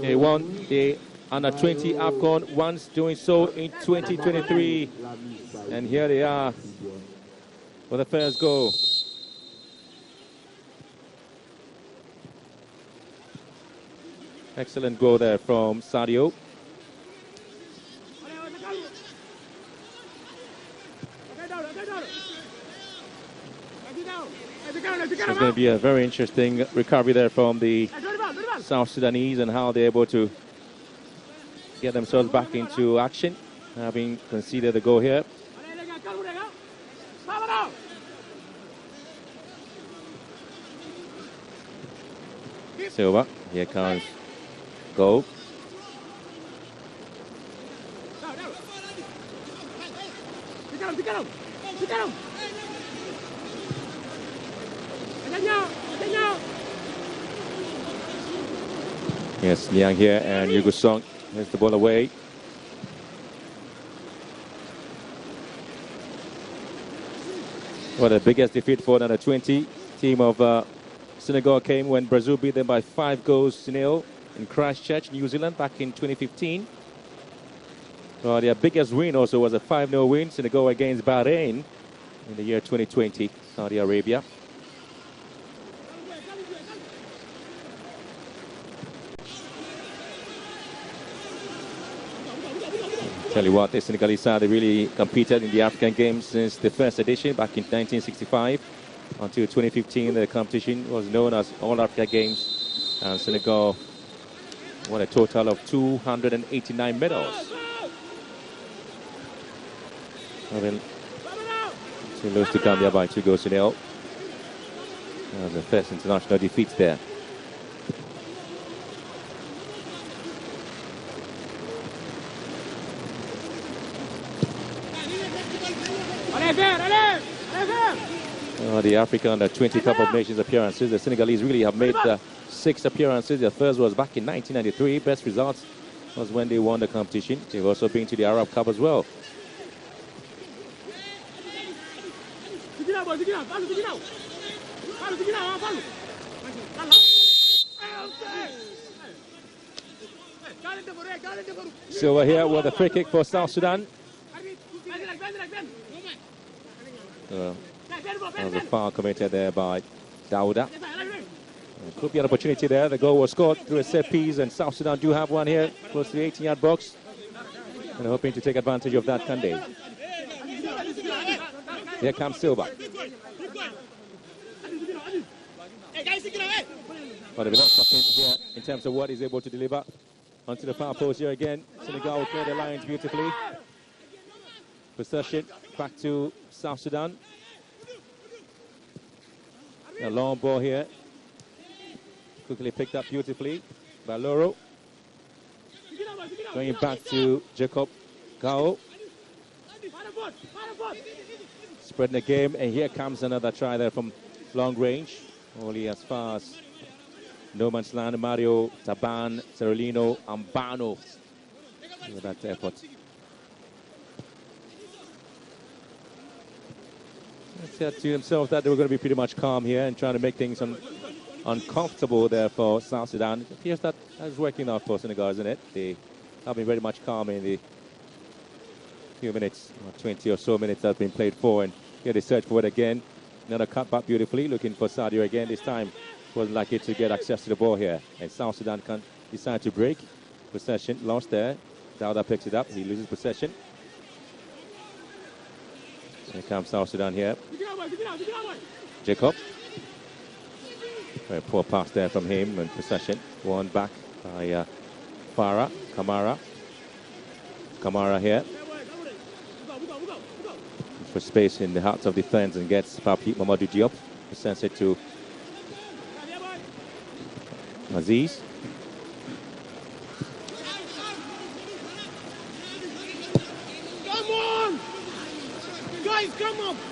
They won the Under-20 AFCON once, doing so in 2023. And here they are for the first goal. Excellent goal there from Sadio. So it's going to be a very interesting recovery there from the South Sudanese and how they're able to get themselves back into action, having conceded the goal here. Silva, here comes goal. Yes, Liang here and Yugo Song. Here's the ball away. Well, the biggest defeat for the Under-20 team of Senegal came when Brazil beat them by 5-0 in Christchurch, New Zealand, back in 2015. Well, their biggest win also was a 5-0 win, Senegal against Bahrain in the year 2020, Saudi Arabia. Tell you what, the Senegalese side, they really competed in the African Games since the first edition back in 1965. Until 2015, the competition was known as All Africa Games, and Senegal won a total of 289 medals. To lose to Gambia by 2-0. That was the first international defeat there. The Africa Under-20 Cup of Nations appearances, the Senegalese really have made 6 appearances. Their first was back in 1993. Best results was when they won the competition. They've also been to the Arab Cup as well. So we're here with a free kick for South Sudan. That was a foul committed there by Dauda. Could be an opportunity there. The goal was scored through a set piece, and South Sudan do have one here close to the 18-yard box. And hoping to take advantage of that, can they? Here comes Silva. But they're not talking here in terms of what he's able to deliver. Onto the far post here again. Senegal will clear the lines beautifully. Possession back to South Sudan. A long ball here. Quickly picked up beautifully by Loro. Going back to Jacob Gao. Spreading the game, and here comes another try there from long range. Only as far as no man's land. Mario, Taban, Cerolino, Ambano. With that effort. Said to himself that they were going to be pretty much calm here and trying to make things uncomfortable there for South Sudan. It appears that is working out for Senegal, isn't it? They have been very much calm in the few minutes, 20 or so minutes that have been played for. And here they search for it again. Another cut back beautifully, looking for Sadio again. This time wasn't likely to get access to the ball here. And South Sudan can decide to break. Possession lost there. Dauda picks it up. He loses possession. Here comes South Sudan here. Jacob. Very poor pass there from him, and possession won back by Kamara. Kamara here. For space in the heart of defense and gets Papi Mamadou Diop. Sends it to Aziz.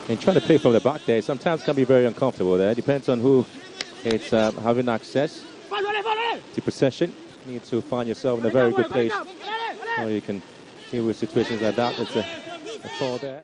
And trying to play from the back there sometimes can be very uncomfortable there. Depends on who it's having access to possession. You need to find yourself in a very good place where you can deal with situations like that. It's a fall there.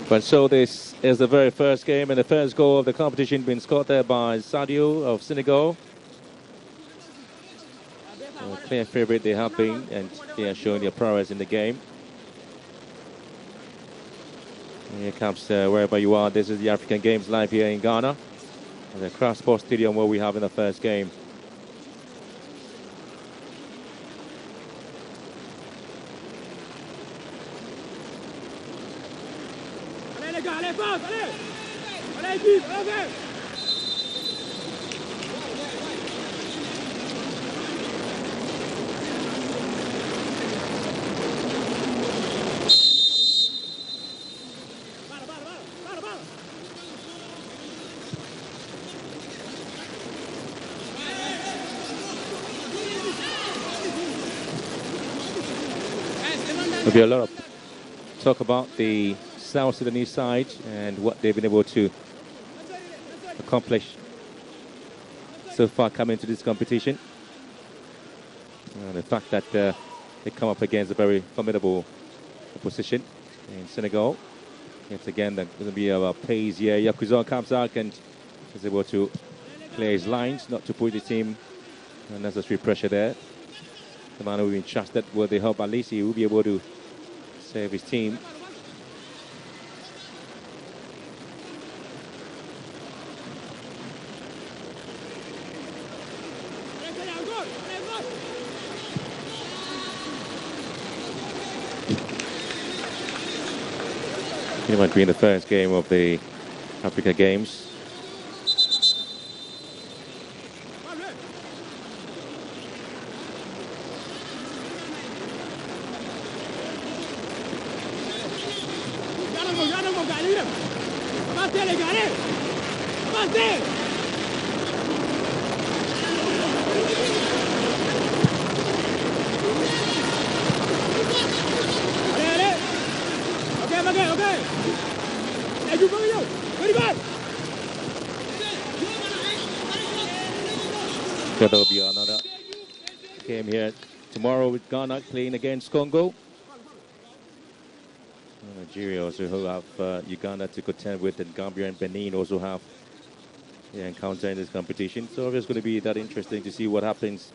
But so this is the very first game, and the first goal of the competition being scored there by Sadio of Senegal. A clear favourite they have been, and they are showing their prowess in the game. And here comes wherever you are. This is the African Games live here in Ghana, at the Craft Sports Stadium where we have in the first game. There'll be a lot of talk about the South Sudanese side and what they've been able to accomplish so far coming into this competition. And the fact that they come up against a very formidable opposition in Senegal. Yet again, there's going to be a pace here. Yakuzon comes out and is able to play his lines, not to put the team unnecessary pressure there. The man who we've been trusted with the help, at least he will be able to save his team. He might be in the first game of the Africa Games. So there'll be another game here tomorrow with Ghana playing against Congo. Nigeria also have Uganda to contend with, and Gambia and Benin also have their encounter in this competition. So it's going to be that interesting to see what happens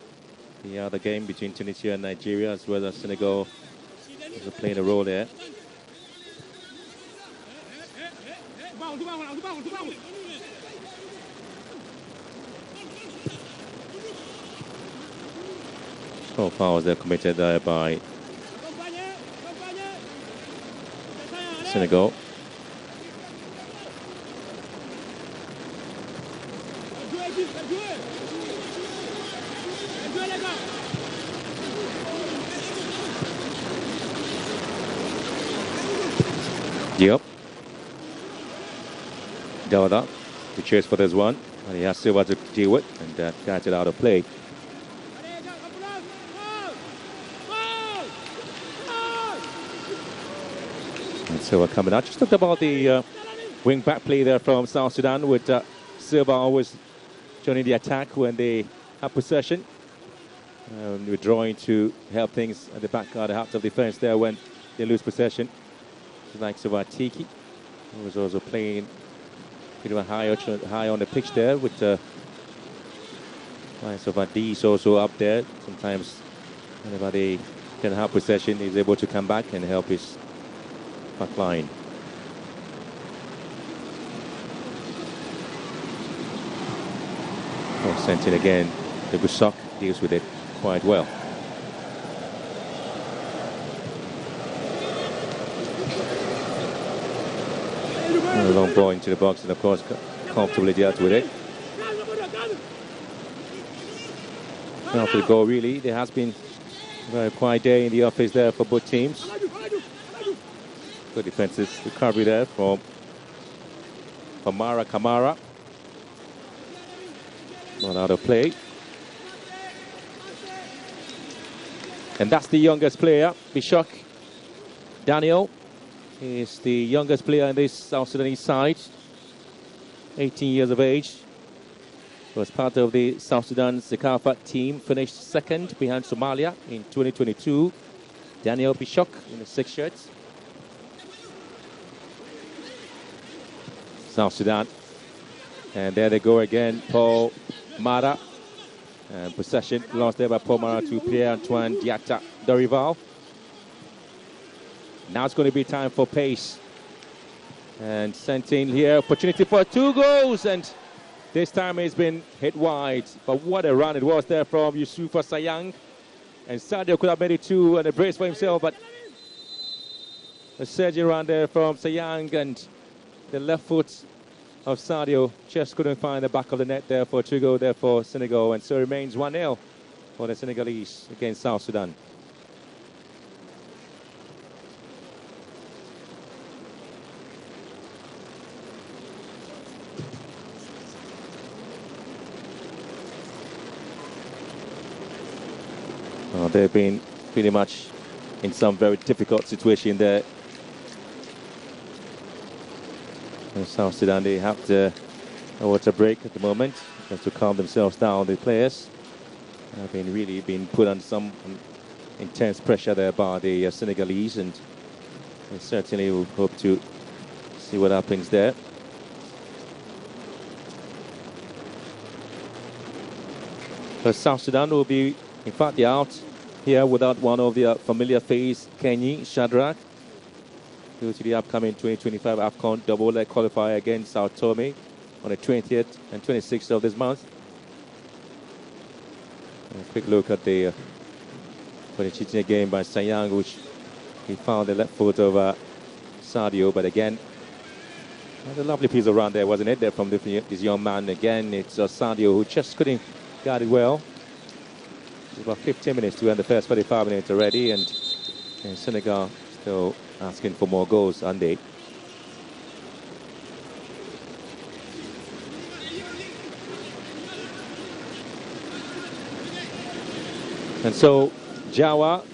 in the other game between Tunisia and Nigeria, as well as Senegal also playing a role there. So fouls they're committed there by Senegal. Yep. Dawada to chase for this one, and he has Silva to deal with, and catch it out of play. And Silva coming out. Just talked about the wing back play there from South Sudan, with Silva always joining the attack when they have possession. Withdrawing to help things at the back of the half of defense there when they lose possession. Like Silva Tiki, who was also playing pretty much high on the pitch there, with Silva D is also up there. Sometimes whenever they can have possession, he's able to come back and help his back line. Oh, sent in again. The Busok deals with it quite well. And a long ball into the box, and of course comfortably dealt with it. And after the goal, really, there has been a very quiet day in the office there for both teams. Good defensive recovery there from Mara Kamara. Not out of play. And that's the youngest player, Bishok Daniel. He is the youngest player in this South Sudanese side. 18 years of age. Was part of the South Sudan Zakafa team. Finished second behind Somalia in 2022. Daniel Bishok in the 6 shirts. South Sudan. And there they go again, Paul Mara. And possession lost there by Paul Mara to Pierre-Antoine Diatta Dorival. Now it's going to be time for pace. And sent in here, opportunity for 2 goals. And this time it's been hit wide. But what a run it was there from Yusufa Sayang. And Sadio could have made it 2 and a brace for himself. But a surging run there from Sayang, and the left foot of Sadio just couldn't find the back of the net there for 2 goals there for Senegal. And so it remains 1-0 for the Senegalese against South Sudan. They've been pretty much in some very difficult situation there. And South Sudan, they have to water break at the moment just to calm themselves down. The players have been really been put on some intense pressure there by the Senegalese, and they certainly will hope to see what happens there. But South Sudan will be, in fact, they're out here without one of their familiar face, Kenny Shadrach, due to the upcoming 2025 AFCON double-leg qualifier against Sao Tome on the 20th and 26th of this month. And a quick look at the cheating game by Sayang, which he found the left foot of Sadio, but again, a lovely piece of run there, wasn't it, there from this young man. Again, it's Sadio who just couldn't guard it well. It's about 15 minutes to end the first 45 minutes already, and Senegal still asking for more goals, aren't they? And so Jawa,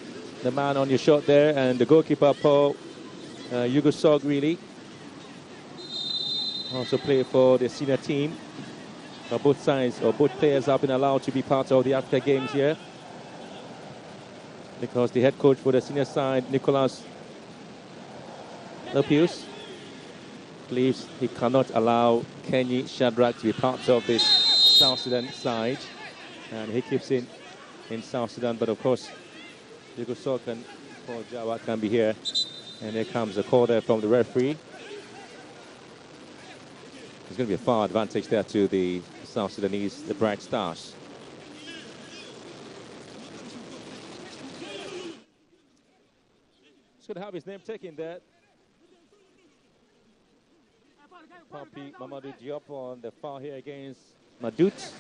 the man on your shot there, and the goalkeeper Paul Yugosog really also play for the senior team. Both sides, or both players, have been allowed to be part of the Africa Games here, because the head coach for the senior side, Nicolas Lopius, believes he cannot allow Kenny Shadrach to be part of this South Sudan side, and he keeps in South Sudan. But of course, Yugosok and Paul Jawa can be here, and here comes a call there from the referee. There's going to be a far advantage there to the South Sudanese, the Bright Stars. Should have his name taken there. Papi Mamadou Diop on the far here against Madout.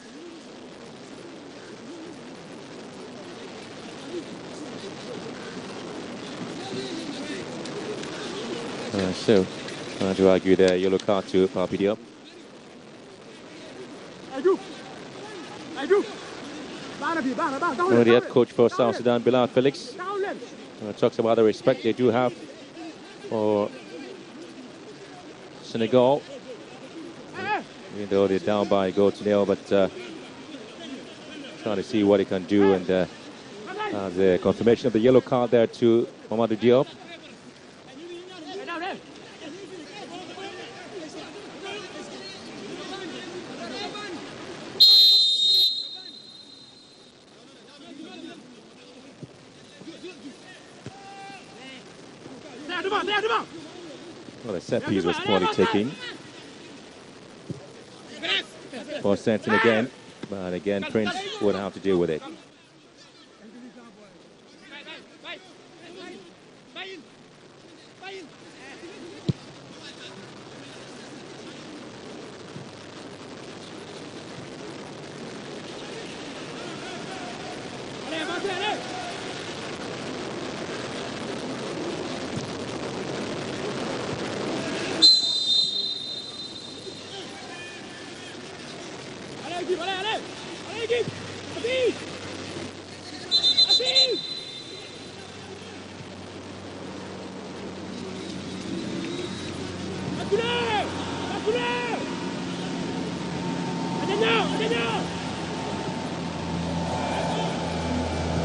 So, trying to argue there, yellow card to Papi Diop. The head coach for South Sudan, Bilal Felix, talks about the respect they do have for Senegal, even though they're down by a goal to nil, but trying to see what he can do. And the confirmation of the yellow card there to Mamadou Diop. Well, the set piece was poorly taken for Santon again, but again Prince would have to deal with it.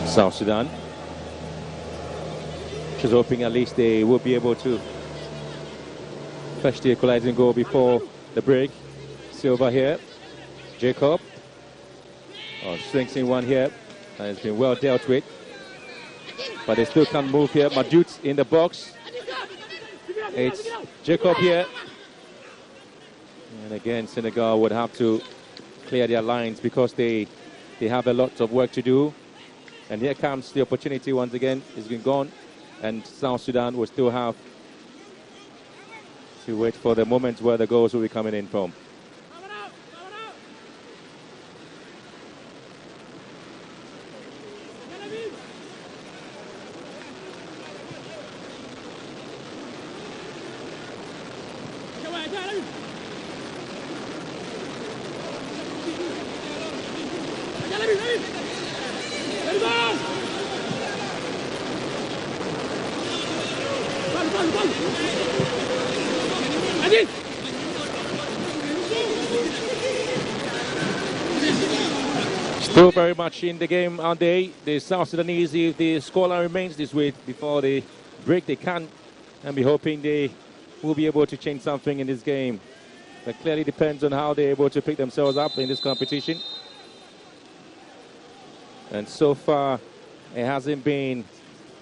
South Sudan, just hoping at least they will be able to fetch the equalizing goal before the break. Silva here. Jacob. Oh, swings in one here. And it's been well dealt with. But they still can't move here. Madut in the box. It's Jacob here. And again, Senegal would have to clear their lines because they have a lot of work to do. And here comes the opportunity once again. It's been gone. And South Sudan will still have to wait for the moment where the goals will be coming in from. Still very much in the game, aren't they? The South Sudanese, if the scoreline remains this way before the break, they can and be hoping they will be able to change something in this game. But clearly depends on how they're able to pick themselves up in this competition. And so far, it hasn't been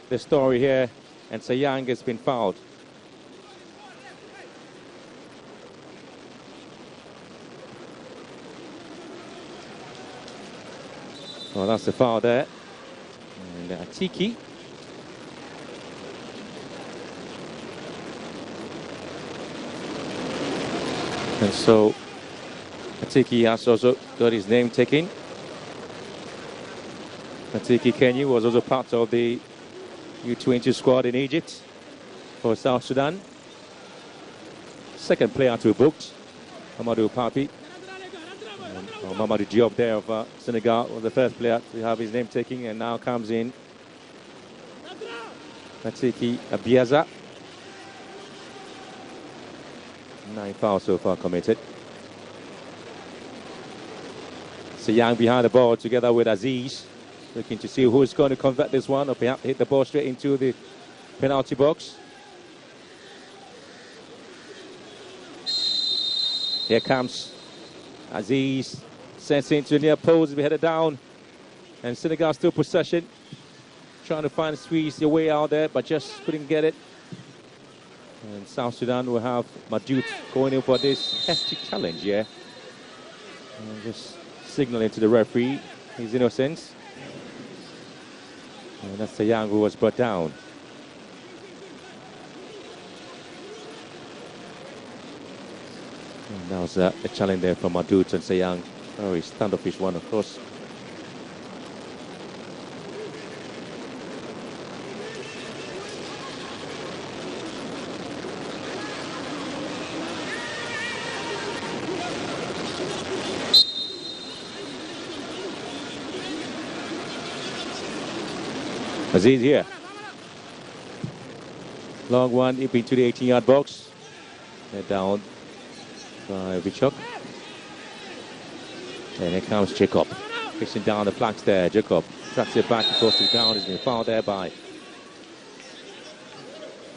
the story here, and Sayang has been fouled. Well, that's the foul there. And Atiki. And so Atiki has also got his name taken. Atiki Kenyu was also part of the U20 squad in Egypt for South Sudan. Second player to be booked, Mamadou Papi. Mamadou Diop there of Senegal was the first player to have his name taken, and now comes in Atiki Abiaza. 9 fouls so far committed. Sayang behind the ball together with Aziz, looking to see who's going to convert this one or perhaps hit the ball straight into the penalty box. Here comes Aziz, sends into the near post, be headed down, and Senegal still possession, trying to find a squeeze your way out there, but just couldn't get it. And South Sudan will have Madut going in for this hefty challenge here. And just signaling to the referee his innocence. And that's the young who was brought down. And that was a challenge there from Madut and Sayang. Very standoffish one, of course. Aziz here. Long one, deep into the 18-yard box. They're down by Vichok. And here comes Jacob. Fixing down the flanks there. Jacob tracks it back across the ground. He's been fouled there by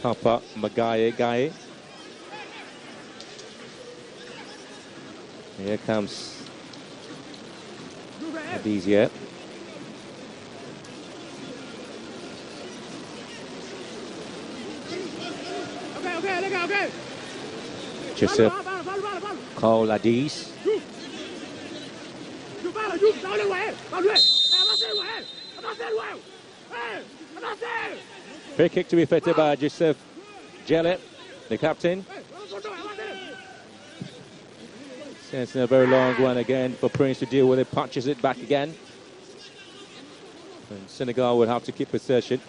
Papa Magaye. Here comes Aziz here. Joseph Cole Aziz. Free kick to be effected by Joseph Jellet, the captain. Sends in a very long one again for Prince to deal with it, punches it back again. And Senegal would have to keep possession.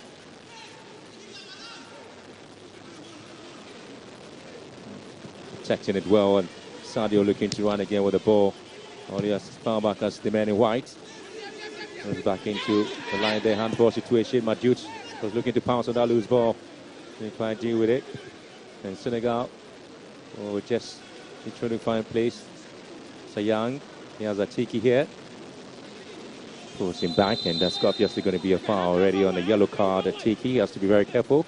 Protecting it well, and Sadio looking to run again with the ball. Olias found back as the man in white. Goes back into the line there, handball situation. Madut was looking to pounce on that loose ball. Didn't quite deal with it. And Senegal will just be trying to find place. Sayang, he has a Tiki here. Pulls him back, and that's obviously going to be a foul already on the yellow card. A Tiki has to be very careful.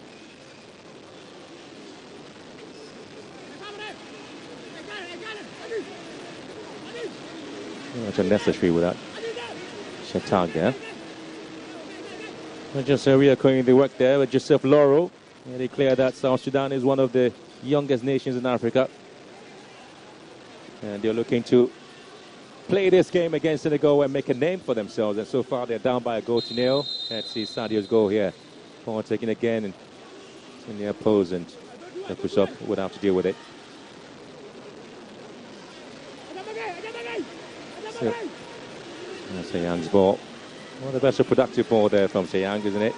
Much unnecessary with that. Shatag there. Just reoccurring the work there with Joseph Laurel. And they declare that South Sudan is one of the youngest nations in Africa. And they're looking to play this game against Senegal and make a name for themselves. And so far they're down by a goal to nil. Let's see Sadio's goal here. Paul taking again and in their pose, and Kusop would have to deal with it. So, that's Sayang's ball. Well, the best productive ball there from Sayang, isn't it?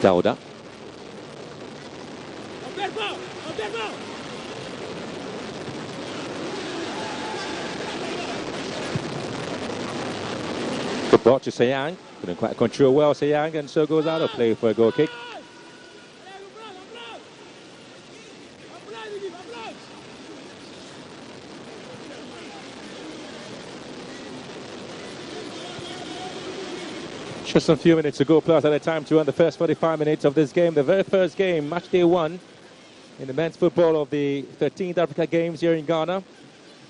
Dauda. Good ball to Sayang. Couldn't quite control well Sayang, and so goes out of play for a goal kick. Just a few minutes to go plus at a time to run the first 45 minutes of this game. The very first game, match day 1 in the men's football of the 13th Africa Games here in Ghana.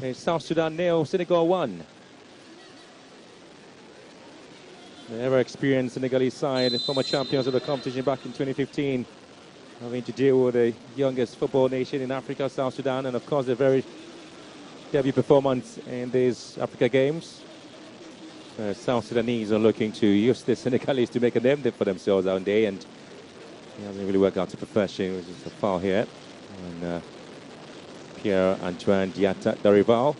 It's South Sudan 0, Senegal 1. The ever-experienced Senegalese side, former champions of the competition back in 2015, having to deal with the youngest football nation in Africa, South Sudan, and of course a very debut performance in these Africa Games. South Sudanese are looking to use the Senegalese to make a name for themselves out there, and it hasn't really worked out to perfection, which is a foul here. And Pierre-Antoine Diatta Darival.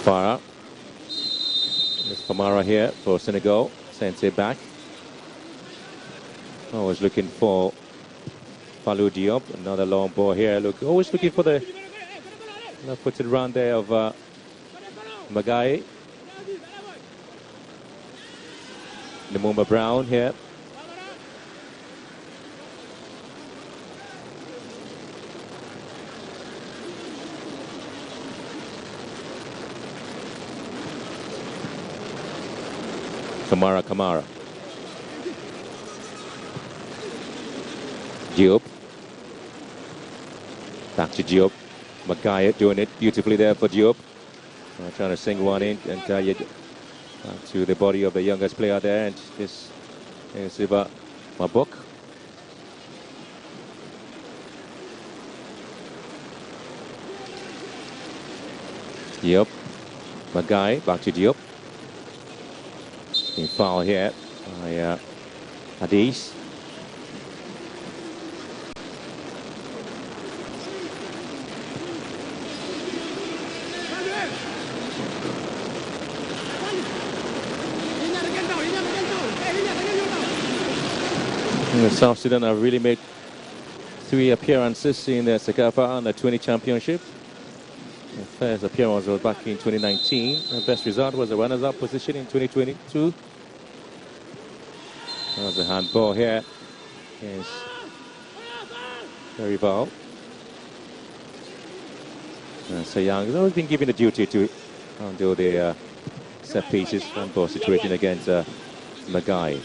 Farah. There's Famara here for Senegal. Sends it back. Always looking for Fallou Diop. Another long ball here. Look, always looking for the left-footed run there of Magai. Namumba Brown here. Kamara. Diop. Back to Diop. Magai doing it beautifully there for Diop. Trying to sing one in and back to the body of the youngest player there. And this is Mabok. Diop. Magai. Back to Diop. Foul here by Hadis. South Sudan have really made 3 appearances in the Sekafa Under 20 Championship. The first appearance was back in 2019. The best result was a runners-up position in 2022. There's a handball here. Yes. Rival. Sayang has always been given the duty to handle the set pieces handball situation against Magai.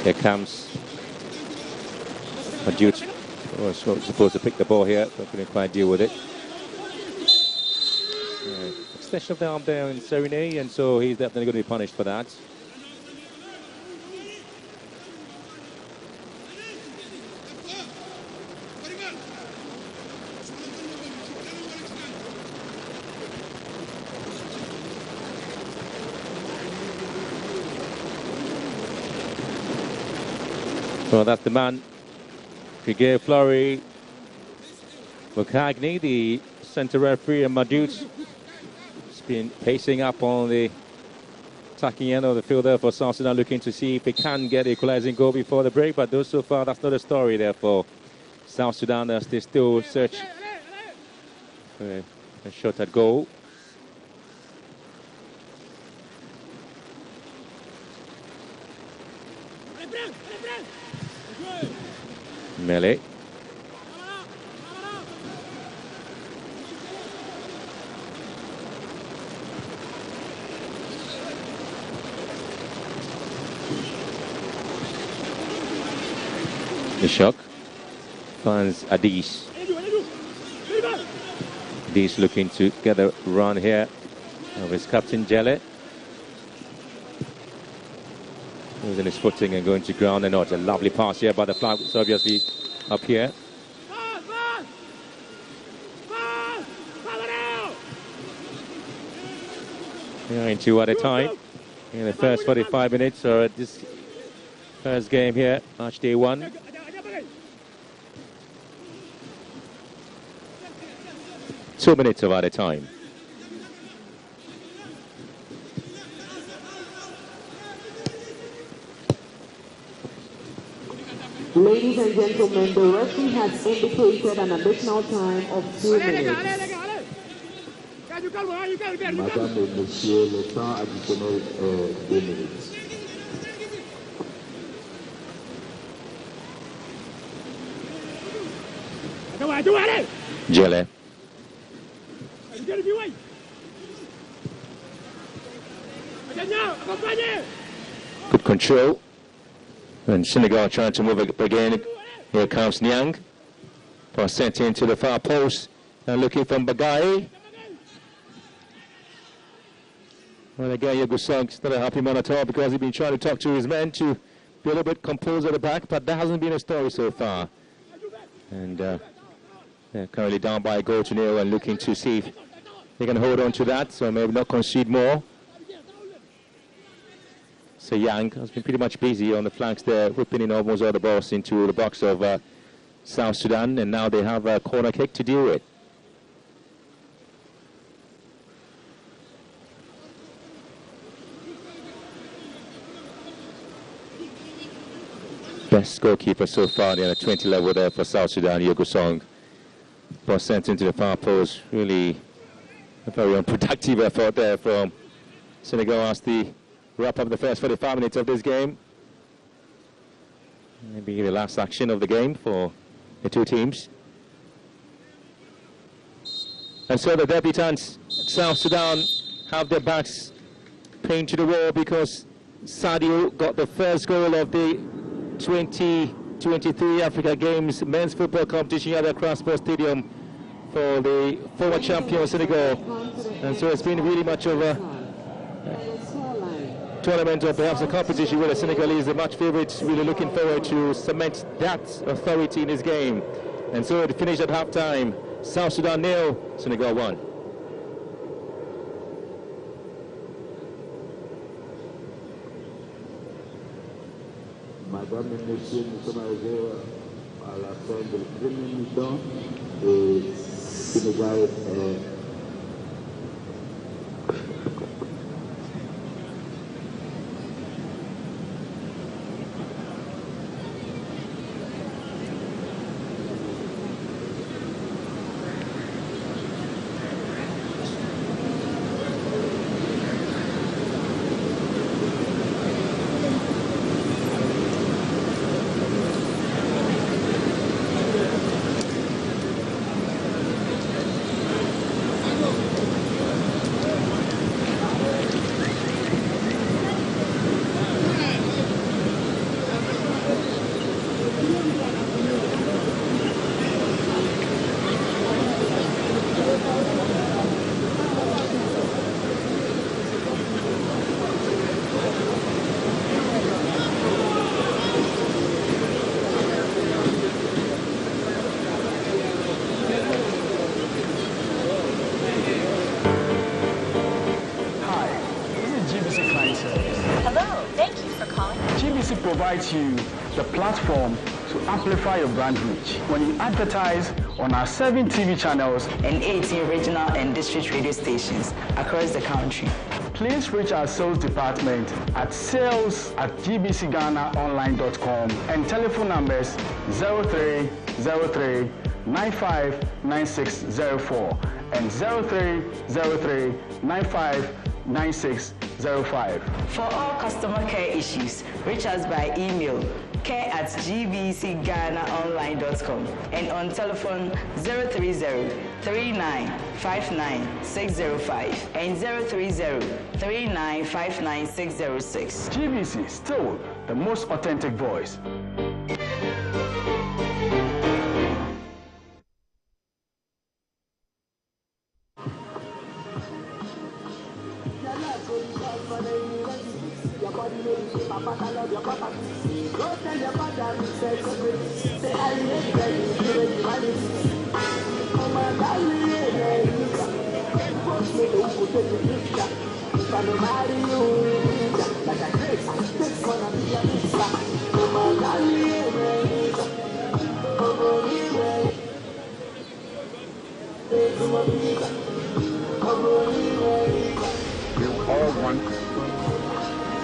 Here comes Madut. Was supposed to pick the ball here, but couldn't quite deal with it. Extension of the arm there in Serene, and so he's definitely going to be punished for that. Well, that's the man. Figuer Fleury, Mukagni, the centre referee, and Madut been pacing up on the attacking end of the field there for South Sudan, looking to see if they can get the equalizing goal before the break. But though so far, that's not a story there for South Sudan as they still search for a shot at goal. Melee. The shock finds Adis. Adis looking to get a run here of his captain Jelle. Losing his footing and going to ground, and it's a lovely pass here by the flag. It's obviously up here. Yeah, in 2 at a time in the first 45 minutes, or at this first game here, match day 1. Two minutes of at a time. Ladies and gentlemen, the referee has indicated an additional time of 2 minutes. Madame et Monsieur, le temps additionnel est 2 minutes. Jelle. Good control. And Senegal trying to move again. Here comes Nyang. Pass sent into the far post. And looking from Bagai. Well, again, Yagusong's not a happy man at all because he's been trying to talk to his men to be a little bit composed at the back, but that hasn't been a story so far. And they're currently down by a goal to nil and looking to see if they can hold on to that, so maybe not concede more. So Yang has been pretty much busy on the flanks there, whipping in almost all the balls into the box of South Sudan, and now they have a corner kick to deal with. Best goalkeeper so far, the 20 level there for South Sudan, Yogosong. Was sent into the far post. Really a very unproductive effort there from Senegal as they wrap up the first 45 minutes of this game. Maybe the last action of the game for the two teams. And so the debutants, South Sudan, have their backs pinned to the wall because Sadio got the first goal of the 2023 Africa Games men's football competition at the Crossport Stadium for the former champion Senegal. And so it's been really much of a tournament, or perhaps a competition where the Senegalese, the match favourites, really looking forward to cement that authority in this game. And so it finished at half-time. South Sudan 0, Senegal 1. Madame et Monsieur, nous sommes arrivés à la fin de la première mi-temps et Sénégal est provides you the platform to amplify your brand reach. When you advertise on our 7 TV channels and 18 regional and district radio stations across the country. Please reach our sales department at sales@gbcghanaonline.com and telephone numbers 0303 959604 and 0303 959605. For all customer care issues, reach us by email care@gbcghanaonline.com and on telephone 030-3959-605 and 030-3959-606. GBC, still the most authentic voice. We all want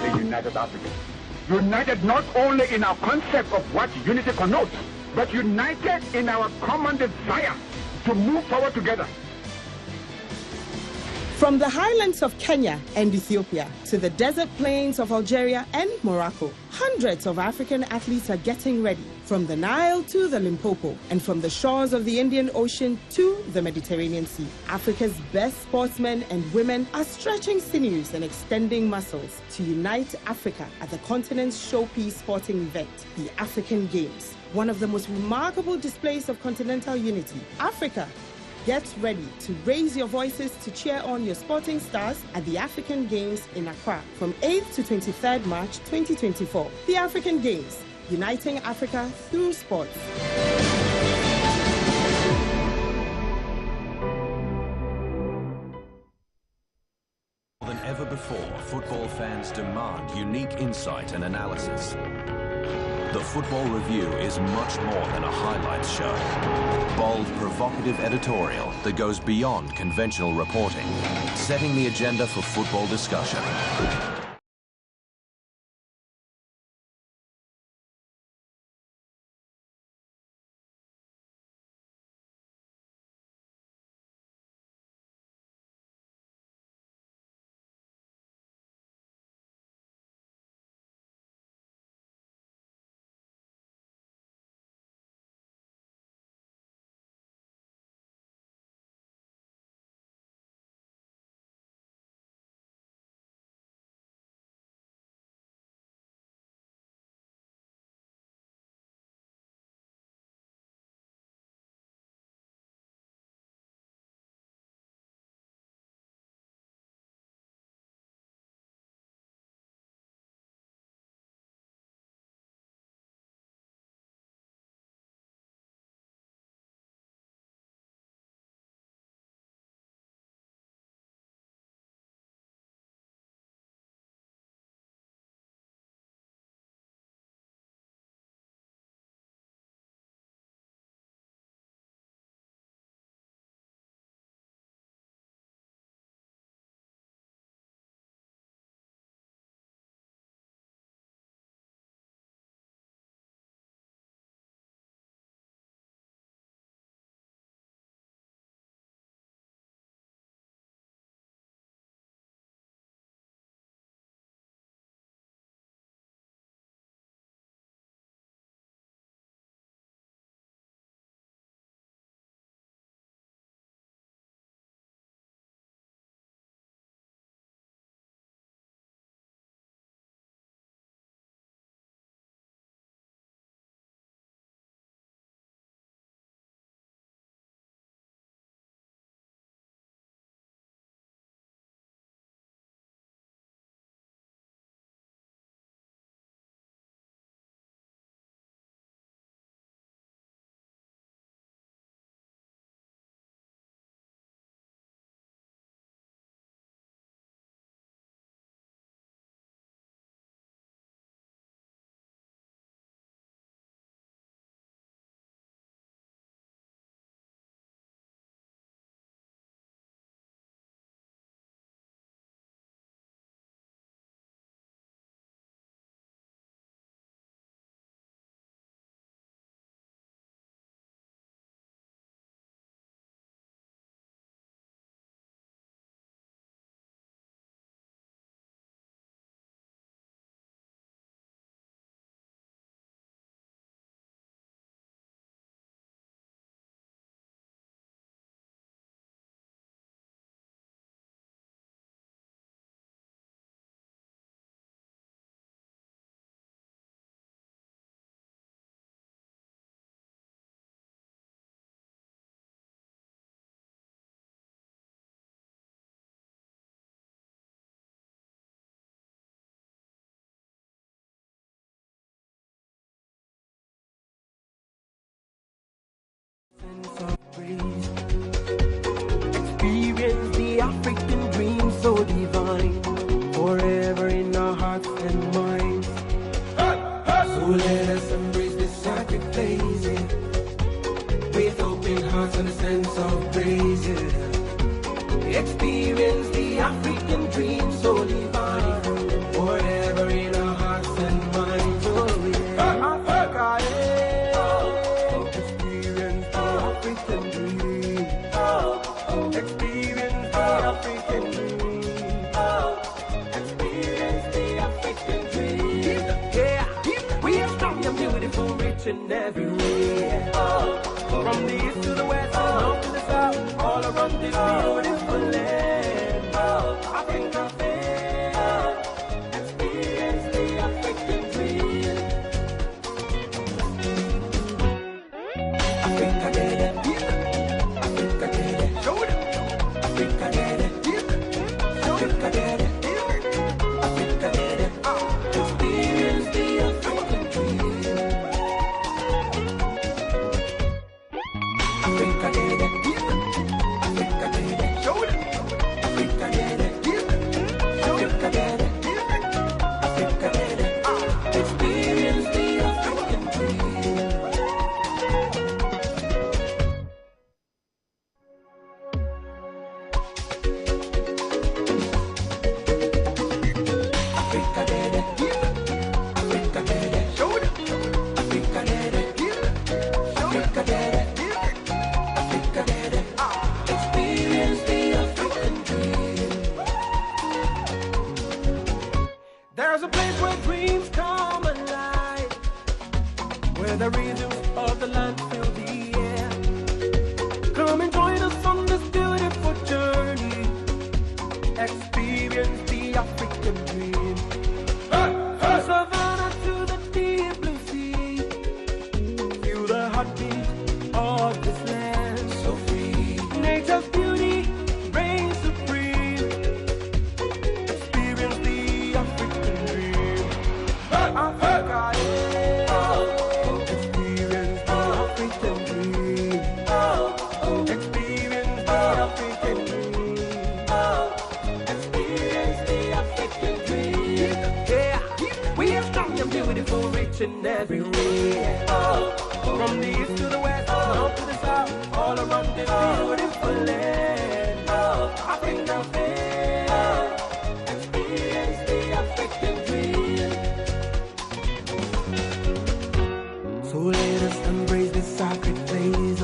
a united Africa. United not only in our concept of what unity connotes, but united in our common desire to move forward together. From the highlands of Kenya and Ethiopia to the desert plains of Algeria and Morocco, hundreds of African athletes are getting ready. From the Nile to the Limpopo, and from the shores of the Indian Ocean to the Mediterranean Sea, Africa's best sportsmen and women are stretching sinews and extending muscles to unite Africa at the continent's showpiece sporting event, the African Games. One of the most remarkable displays of continental unity. Africa, get ready to raise your voices to cheer on your sporting stars at the African Games in Accra from 8th to 23rd March 2024. The African Games, uniting Africa through sports. More than ever before, football fans demand unique insight and analysis. The Football Review is much more than a highlights show. Bold, provocative editorial that goes beyond conventional reporting, setting the agenda for football discussion. sense of praise. Experience the African dream so divine, forever in our hearts and minds. So let us embrace this sacred place, yeah, with open hearts and a sense of praise. Yeah. Experience the African dream so divine, forever in our hearts and minds. Oh yeah, Africa, yeah. Experience the African dream. Experience the African dream. Experience the African dream. Yeah, we are strong and beautiful, rich in every way. From the east to the west, and north to the south, all around this beautiful land. Africa, experience the African dream. Africa, get it. Africa, get it. Show it. Africa, get it. Africa, get it. Africa, get it. Experience the African dream. Africa, get it. Africa, get it. Show it. Africa, get it. Africa, get it. Africa, get it. Experience the African dream. Africa, get it. Africa, get it. Show it. Africa, get it. Africa, get it. Africa, get it. Experience the African dream. There's a place where dreams come alive, where the rhythms of the land fill the air. Come and join us on this beautiful journey. Experience the African dream. From savannah to the deep blue sea, feel the heartbeat of this land so free. Nature's beauty reigns supreme. Experience the African dream. Africa, yeah. Experience the African dream. Experience the African dream. Experience the African dream. Yeah, we are strong and beautiful, rich in every way. From the east to the west, north to the south, all around this beautiful land. Africa, experience the African dream. So let us embrace this sacred place,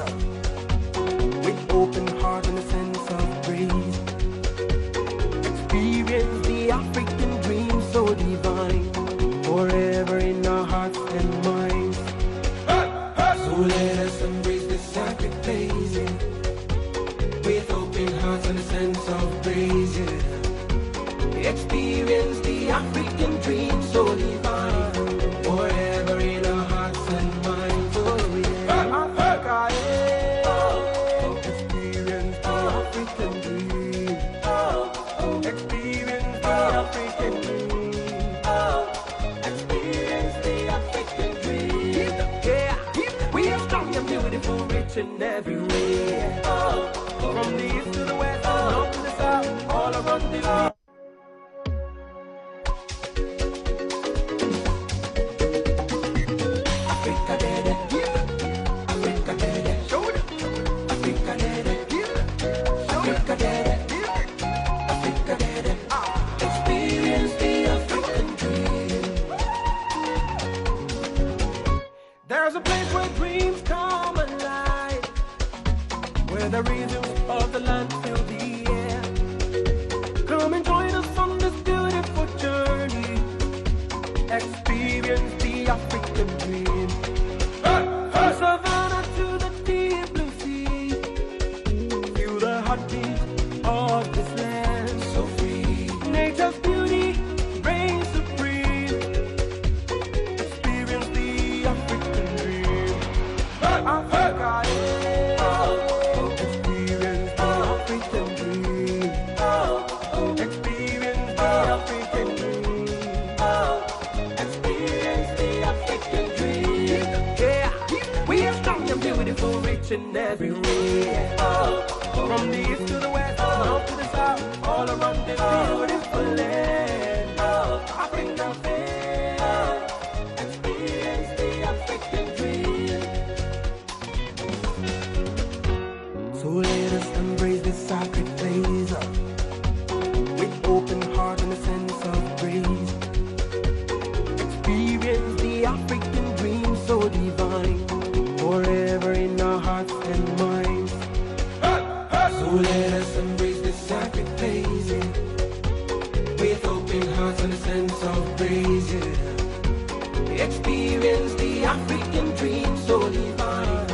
with open heart and a sense of praise. Experience the African dream so divine, forever in our hearts and minds. So let us embrace this sacred place, yeah, with open hearts and a sense of praise. Yeah. Experience the African dream so divine, forever in our hearts and minds. Oh yeah, Africa, yeah. Experience the African dream. Experience the African dream. Experience the African dream. Yeah, we are strong and beautiful, rich in every way. From the east to the west, north to the south, all around this world. Africa, get it. Africa, get it. Show it. Africa, get it. Africa, get it. Africa, get it. Experience the African dream. There's a place where dreams come alive, where the rhythms of the land fill the air. Come and join us on this beautiful journey. Experience the African dream. From savannah to the deep blue sea, feel the heartbeat of this land so free. Nature's beauty reigns supreme. Experience the African dream. Africa, yeah. Experience the African dream. Experience the African dream. Experience the African dream. Yeah, we are strong and beautiful, rich in in every way. Oh, from the east to the west, north to the south, all around this beautiful land. Oh, African fair, experience the African dream. So let us embrace this sacred place with open heart and a sense of praise. Experience the African dream so divine, forever in our hearts and minds. So let us embrace this sacred place, with open hearts and a sense of praise. Experience the African dream so divine,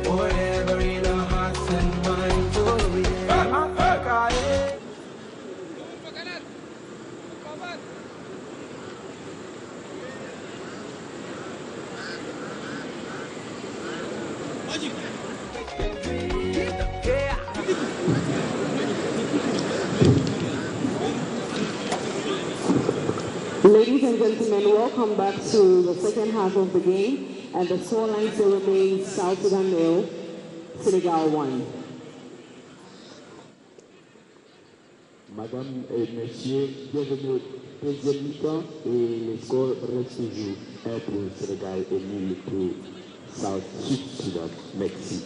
forever in our hearts and minds. Oh yeah, Africa, yeah. Ladies and gentlemen, welcome back to the second half of the game, and the scoreline still remains South Sudan 0, Senegal 1. Madame et messieurs, bienvenue au deuxième mi-temps et le score reste toujours 1 pour le Sénégal et 0 pour South Sudan. Merci.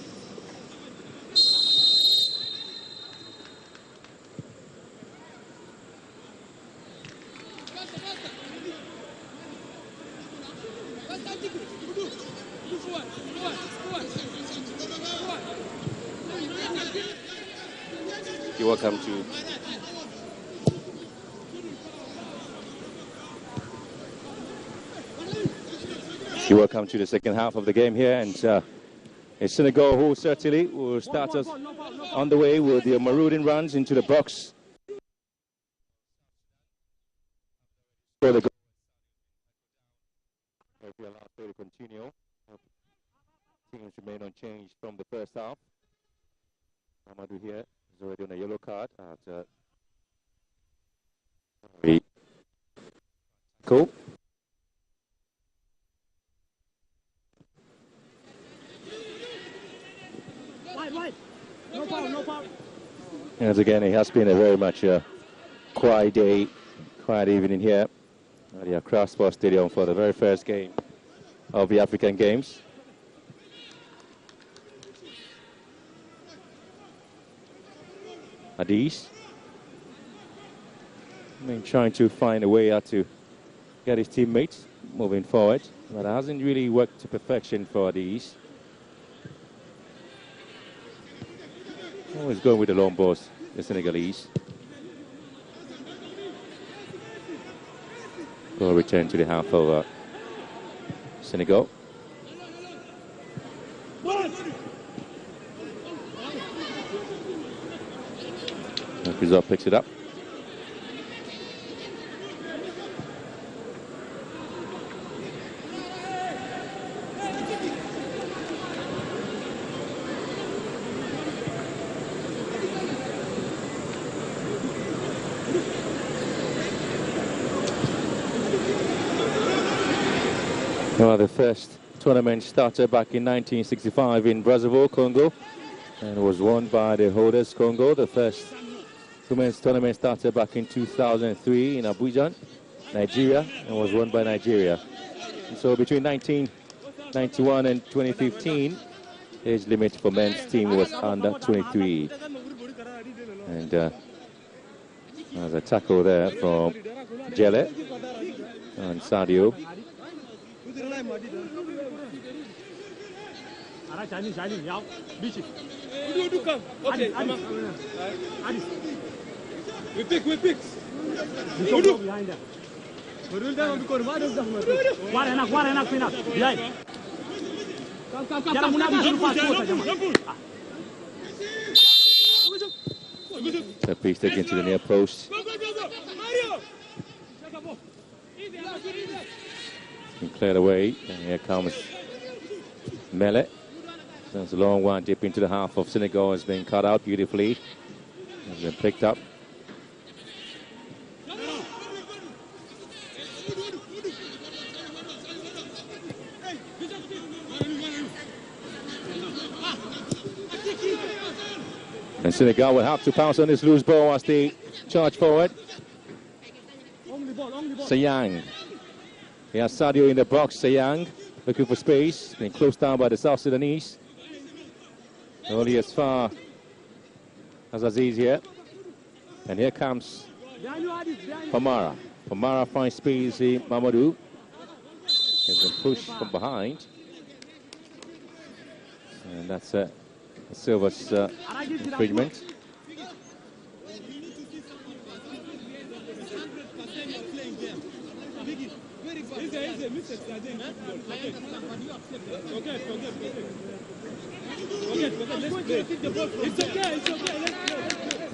You're welcome to the second half of the game here, and it's Senegal who certainly will start us on the way with the marauding runs into the box. For the goal. If we allow play to continue, things remain unchanged from the first half. Amadou here is already on a yellow card at cool. No foul, no foul. As again, it has been a very much quiet day, quiet evening here at the Accra Sports Stadium for the very first game of the African Games. Adis, trying to find a way out to get his teammates moving forward, but it hasn't really worked to perfection for Adis. Always going with the long balls, the Senegalese. Ball return to the half of Senegal. Result picks it up. Well, the first tournament started back in 1965 in Brazzaville, Congo, and was won by the holders, Congo. The first women's tournament started back in 2003 in Abuja, Nigeria, and was won by Nigeria. And so between 1991 and 2015, age limit for men's team was under 23. And there's a tackle there from Jelle and Sadio. We pick. We go behind them. The piece taken to the near post. And cleared away, and here comes Mele. That's a long one deep into the half of Senegal. Has been cut out beautifully. Has been picked up. And Senegal will have to pounce on this loose ball as they charge forward. Sayang. He has Sadio in the box. Sayang looking for space. Being closed down by the South Sudanese. Only as far as Aziz here. And here comes Famara. Famara finds space in Mamadou. He's been pushed from behind. And that's a Silva's infringement.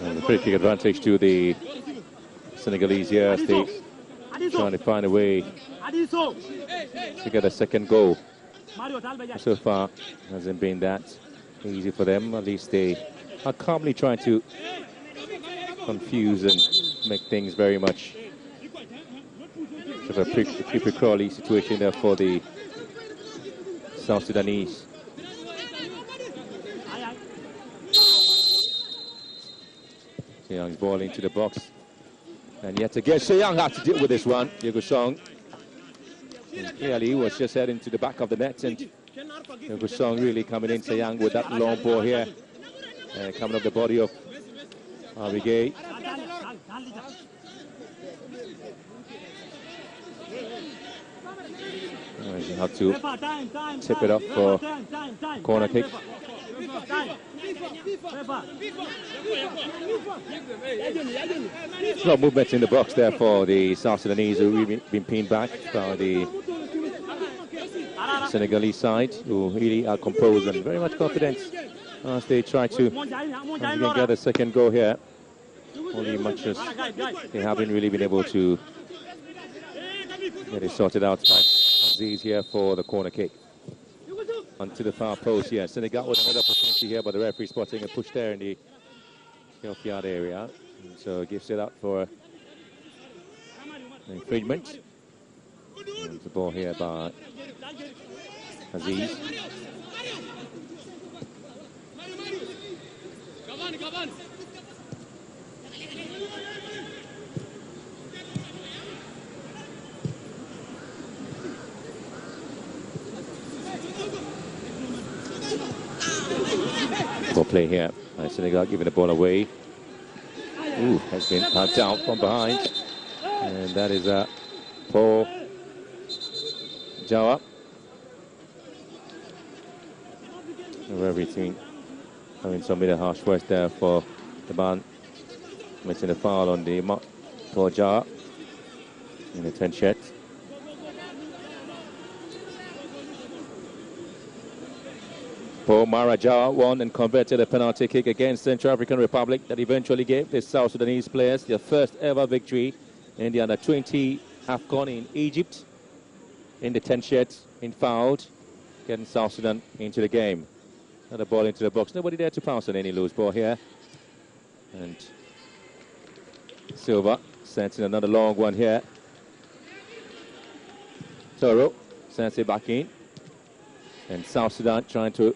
And the free kick advantage to the Senegalese here as they trying to find a way to get a second goal. So far, hasn't been that easy for them. At least they are calmly trying to confuse and make things very much of a creepy crawly situation there for the South Sudanese. Young's ball into the box. And yet again, Young had to deal with this one. Diego Song. Clearly was just heading to the back of the net, and Diego Song really coming in. Young with that long ball here. Coming up the body of Abigay. You have to tip it up for corner kick. A lot of movement in the box there for the South Sudanese, who have been pinned back by the Senegalese side, who really are composed and very much confident as they try to get a second goal here. Only much as they haven't really been able to get it sorted out by Aziz here for the corner kick. Onto the far post here. Senegal with another opportunity here, but the referee spotting a push there in the off-yard area. And so gives it up for an infringement. And the ball here by Aziz. Ball play here. Senegal giving the ball away. Ooh, has been knocked down from behind. And that is Paul Jawa. Everything having some bit of harsh words there for the man making a foul on the Paul Jawa in the 10 shirt. Paul Marajawa won and converted a penalty kick against Central African Republic that eventually gave the South Sudanese players their first ever victory in the under-20 AFCON in Egypt. In the 10 shirts, in fouled, getting South Sudan into the game. Another ball into the box. Nobody there to pounce on any loose ball here. And Silva sends in another long one here. Toro sends it back in. And South Sudan trying to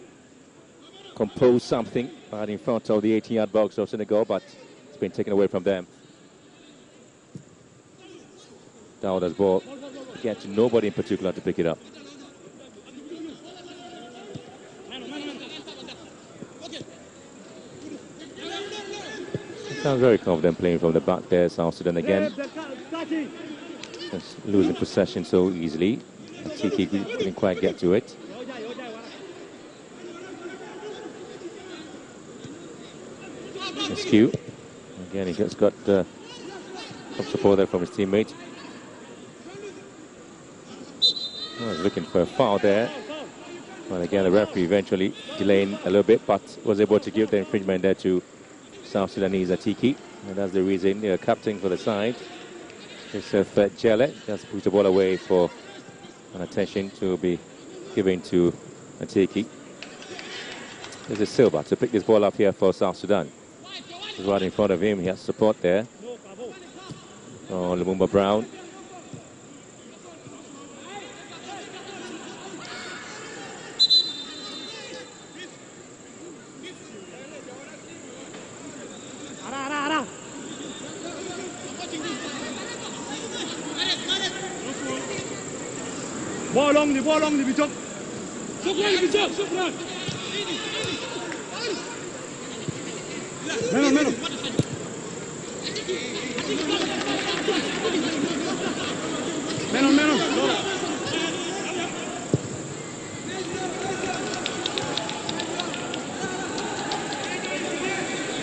compose something right in front of the 18-yard box of Senegal, but it's been taken away from them. Dawda's ball, again to nobody in particular to pick it up. Sounds very confident playing from the back there, South Sudan again. Just losing possession so easily. Tiki couldn't quite get to it. Askew. Again, he just got some support there from his teammate. Oh, he's looking for a foul there. Well, again, the referee eventually delaying a little bit, but was able to give the infringement there to South Sudanese Atiki. And that's the reason the captain for the side, Joseph Jelle, just pushed the ball away for an attention to be given to Atiki. This is Silva to pick this ball up here for South Sudan. He's right in front of him. He has support there. Oh, Lumumba Brown. ball along the bichok. Shukran. Meron.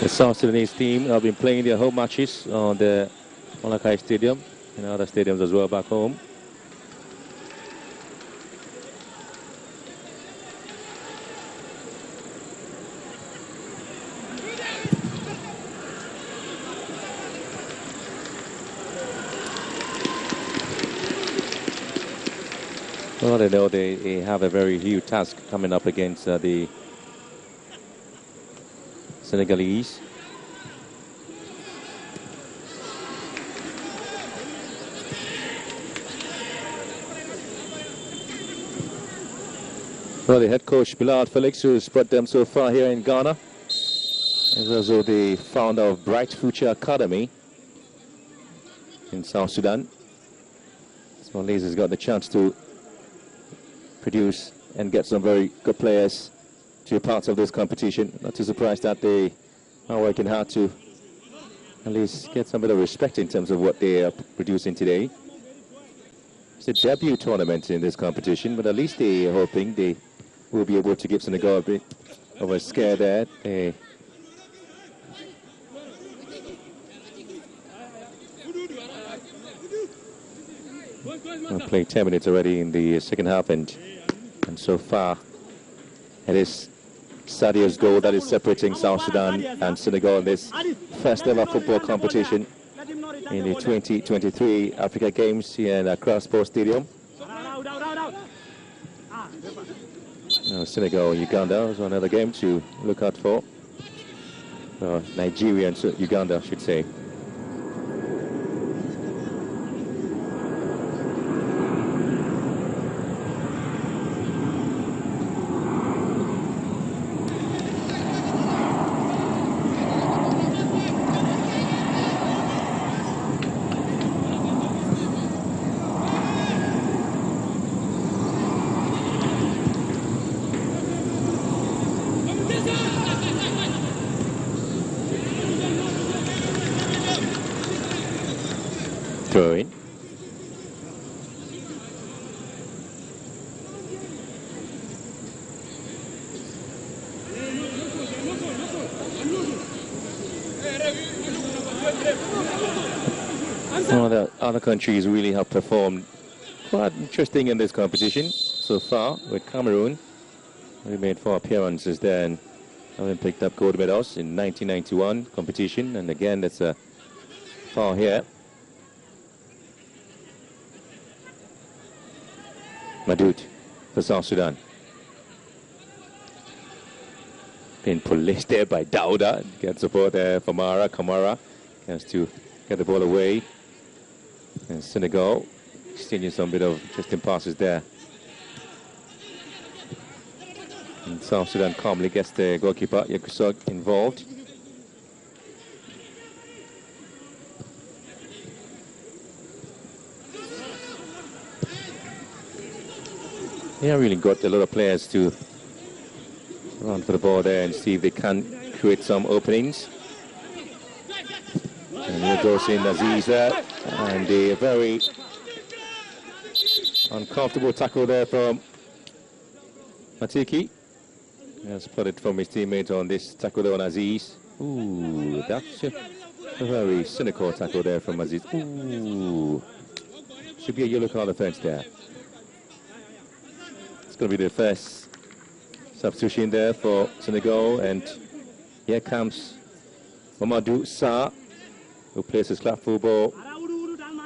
The South Sudanese team have been playing their home matches on the Molokai Stadium and other stadiums as well back home. Well, they know they have a very huge task coming up against the Senegalese. Well, the head coach, Bilal Felix, who's brought them so far here in Ghana, is also the founder of Bright Future Academy in South Sudan. So at least he's got the chance to produce and get some very good players to be part of this competition. Not too surprised that they are working hard to at least get some bit of respect in terms of what they are producing today. It's a debut tournament in this competition, but at least they are hoping they will be able to give Senegal a bit of a scare there. They played 10 minutes already in the second half, and so far it is Sadio's goal that is separating South Sudan and Senegal in this first ever football competition in the 2023 Africa Games here at Accra Sports Stadium. Senegal and Uganda is another game to look out for. Nigeria and Uganda, I should say. Throw in. Some of the other countries really have performed quite interesting in this competition so far, with Cameroon. We made 4 appearances there and having picked up gold medals in 1991 competition, and again that's a foul here. Madut for South Sudan. Being policed there by Dauda. Get support there for Kamara has to get the ball away. And Senegal exchanging some bit of interesting passes there. And South Sudan calmly gets the goalkeeper Yakusog involved. They have really got a lot of players to run for the ball there and see if they can create some openings. And here goes in Aziza, and a very uncomfortable tackle there from Matiki. He has put it from his teammates on this tackle there on Aziz. Ooh, that's a very cynical tackle there from Aziz. Ooh, should be a yellow card offense there. It's going to be the first substitution there for Senegal, and here comes Mamadou Sarr, who plays his club football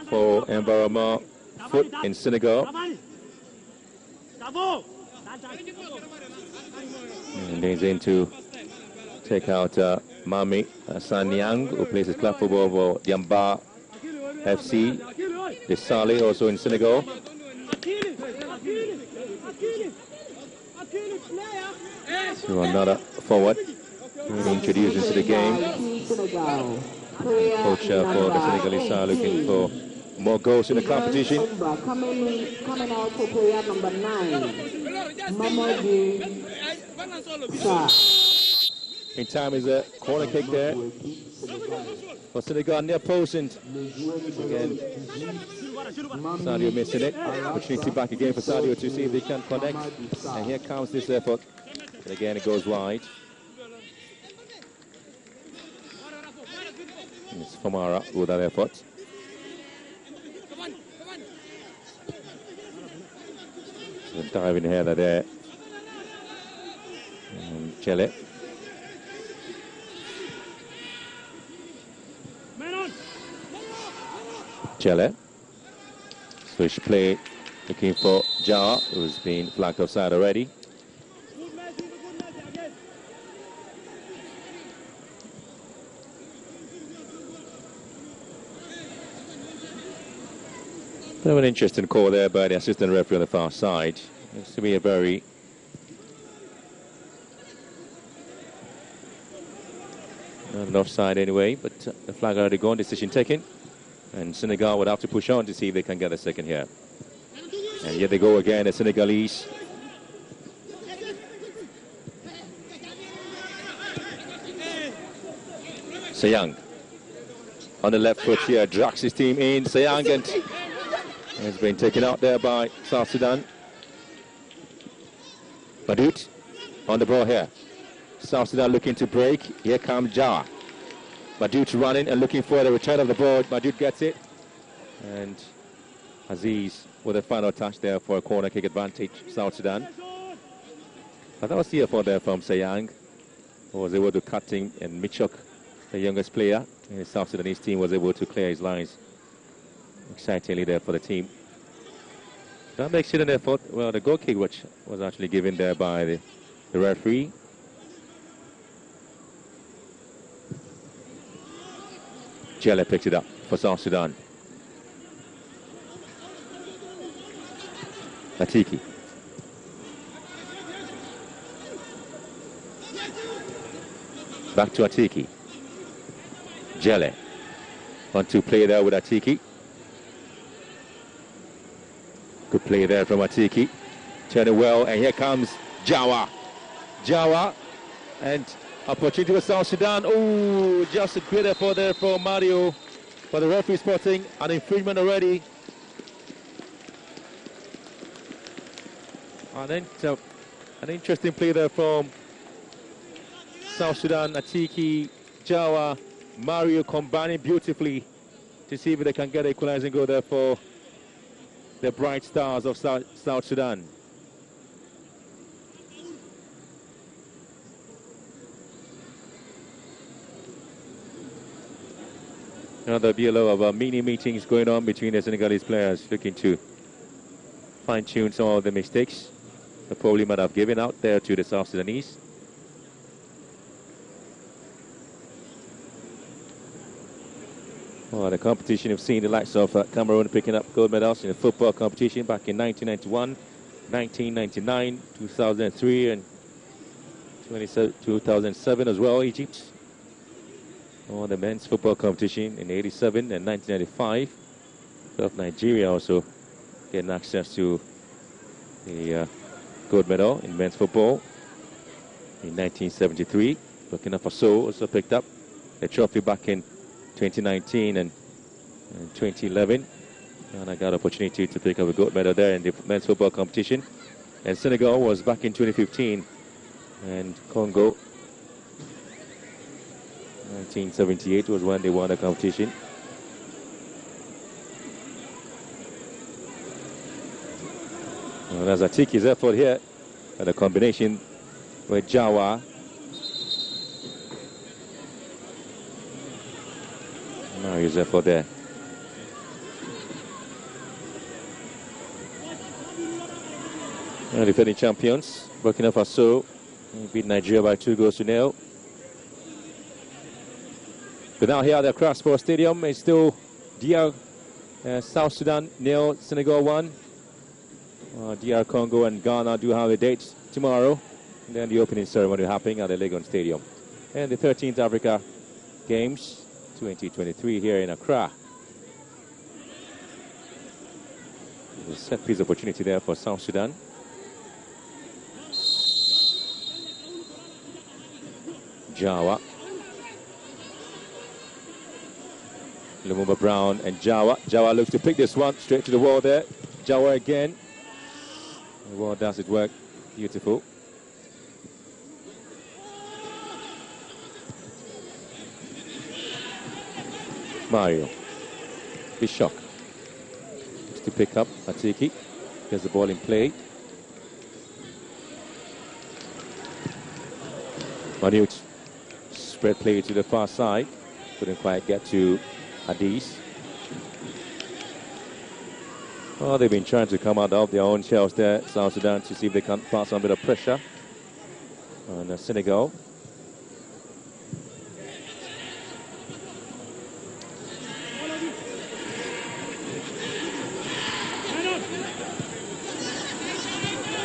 for Environment Foot in Senegal. And he's in to take out Mami Sanyang, who plays his club football for Yamba FC. Desale also in Senegal. So another forward introduced into the game. Coach for the Senegalese are looking for more goals in the competition. Coming out for player number 9, Mamadou Sarr. In time is a corner kick there for Senegal near post, and again Sadio missing it. Opportunity back again for Sadio to see if they can connect, and here comes this effort, and again it goes wide. It's Famara with that effort. So diving header there. Chele. Chele. Switch play, looking for Jawa, who's been flagged offside already. An interesting call there by the assistant referee on the far side. Looks to be a very not an offside anyway, but the flag already gone, decision taken. And Senegal would have to push on to see if they can get a second here. And here they go again, the Senegalese. Sayang on the left foot here, drags his team in. Sayang and has been taken out there by South Sudan. Badut on the ball here. South Sudan looking to break. Here comes Jawa. Badut running and looking for the return of the ball. Badut gets it. And Aziz with a final touch there for a corner kick advantage, South Sudan. But that was the effort there from Sayang, who was able to cut in, and Michok, the youngest player in the South Sudanese team, was able to clear his lines excitingly there for the team. That makes it an effort. Well, the goal kick, which was actually given there by the referee. Jelle picks it up for South Sudan. Atiki. Back to Atiki. Jelle. 1-2 play there with Atiki. Good play there from Atiki. Turn it well, and here comes Jawa. Jawa, and opportunity for South Sudan. Oh, just a great effort there for Mario. For the referee spotting an infringement already. And then an interesting play there from South Sudan. Atiki, Jawa, Mario combining beautifully to see if they can get an equalizing goal there for the Bright Stars of South Sudan. There'll be a lot of mini meetings going on between the Senegalese players, looking to fine-tune some of the mistakes they probably might have given out there to the South Sudanese. Well, the competition, you've seen the likes of Cameroon picking up gold medals in the football competition back in 1991, 1999, 2003, and 2007 as well, Egypt. On the men's football competition in 87 and 1995. Of Nigeria also getting access to the gold medal in men's football in 1973. Burkina Faso also picked up the trophy back in 2019 and 2011, and I got an opportunity to pick up a gold medal there in the men's football competition. And Senegal was back in 2015, and Congo 1978 was when they won the competition. Well, there's Atiki's effort here, and a combination with Jawa. Mario's effort there. Defending champions, Burkina Faso beat Nigeria by 2-0. But now here at the Accra Sports Stadium, it's still DR South Sudan 0, Senegal 1. DR Congo and Ghana do have a date tomorrow. And then the opening ceremony happening at the Legon Stadium. And the 13th Africa Games 2023 here in Accra. A set piece opportunity there for South Sudan. Jawa. Lumumba Brown and Jawa. Jawa looks to pick this one straight to the wall there. Jawa again. The wall does its work. Beautiful. Mario. Bishop. Looks to pick up Atiki. Gets the ball in play. Manute. Spread play to the far side. Couldn't quite get to Hadis. Well, they've been trying to come out of their own shells there, South Sudan, to see if they can pass on a bit of pressure on Senegal.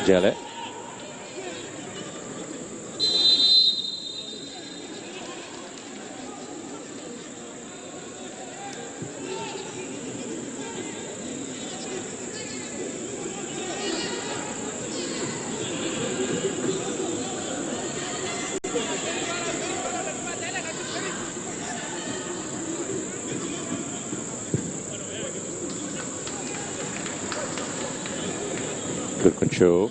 Jelle. Good control.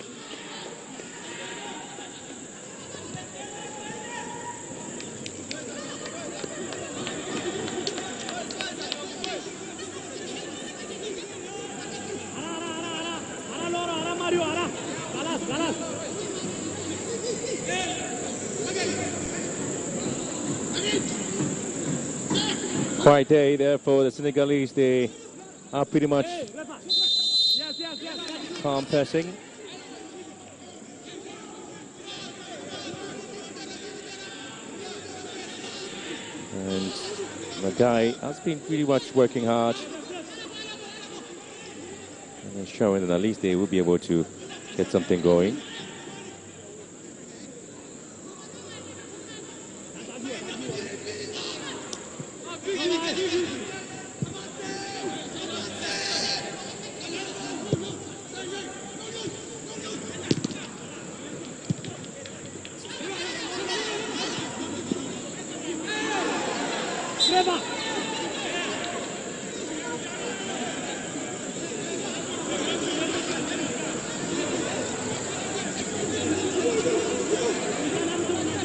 Quiet day there for the Senegalese. They are pretty much calm passing. And the guy has been pretty much working hard. And they're showing that at least they will be able to get something going.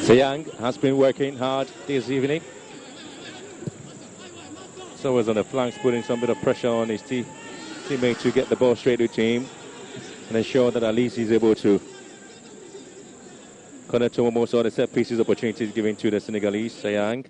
Sayang has been working hard this evening. So was on the flanks, putting some bit of pressure on his teammate to get the ball straight to him and ensure that at least he's able to connect to almost all the set pieces opportunities given to the Senegalese. Sayang.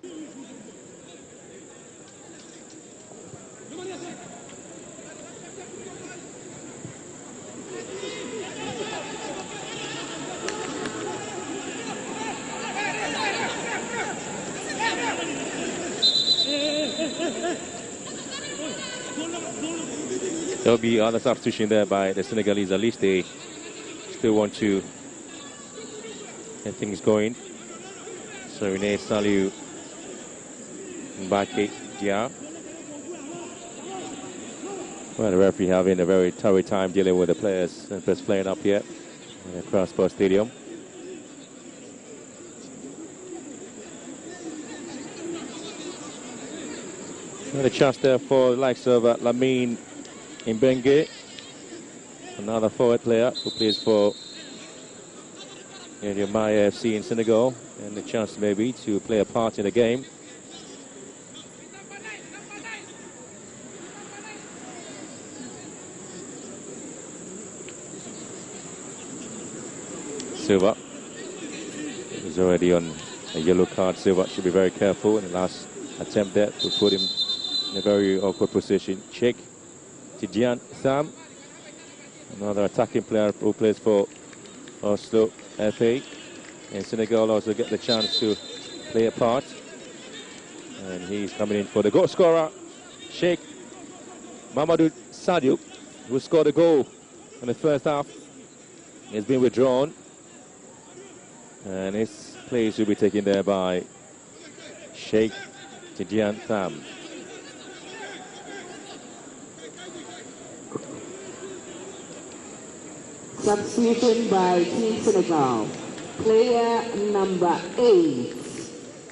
There'll be other substitution there by the Senegalese. At least they still want to get things going. So Rene Saliu, Mbake Dia. Well, the referee having a very tough time dealing with the players and players playing up here in the Crown Sports Stadium. Another chance there for the likes of Lamine Mbengue, another forward player who plays for Maya FC in Senegal, and the chance maybe to play a part in the game. Silva is already on a yellow card. Silva should be very careful in the last attempt there to put him in a very awkward position. Check Tidiane Sam, another attacking player who plays for Oslo FA. And Senegal also get the chance to play a part. And he's coming in for the goal scorer, Sheikh Mamadou Sadio, who scored a goal in the first half. He's been withdrawn. And his place will be taken there by Sheikh Tidiane Sam. Substitution by Team Senegal. Player number 8,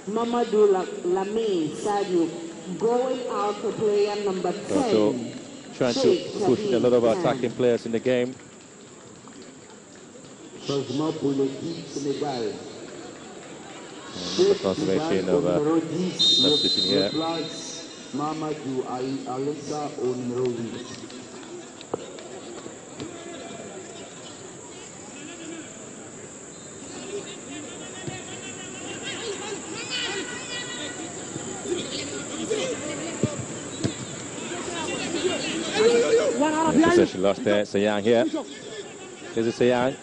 Mamadou Lamine Sadio, going out for player number 10. So trying to push a lot of attacking players in the game. Changement pour l'équipe Sénégal. The confirmation of substitution here. Mamadou Alessa au numéro 8. Possession lost there. Sayang here. There's a Sayang.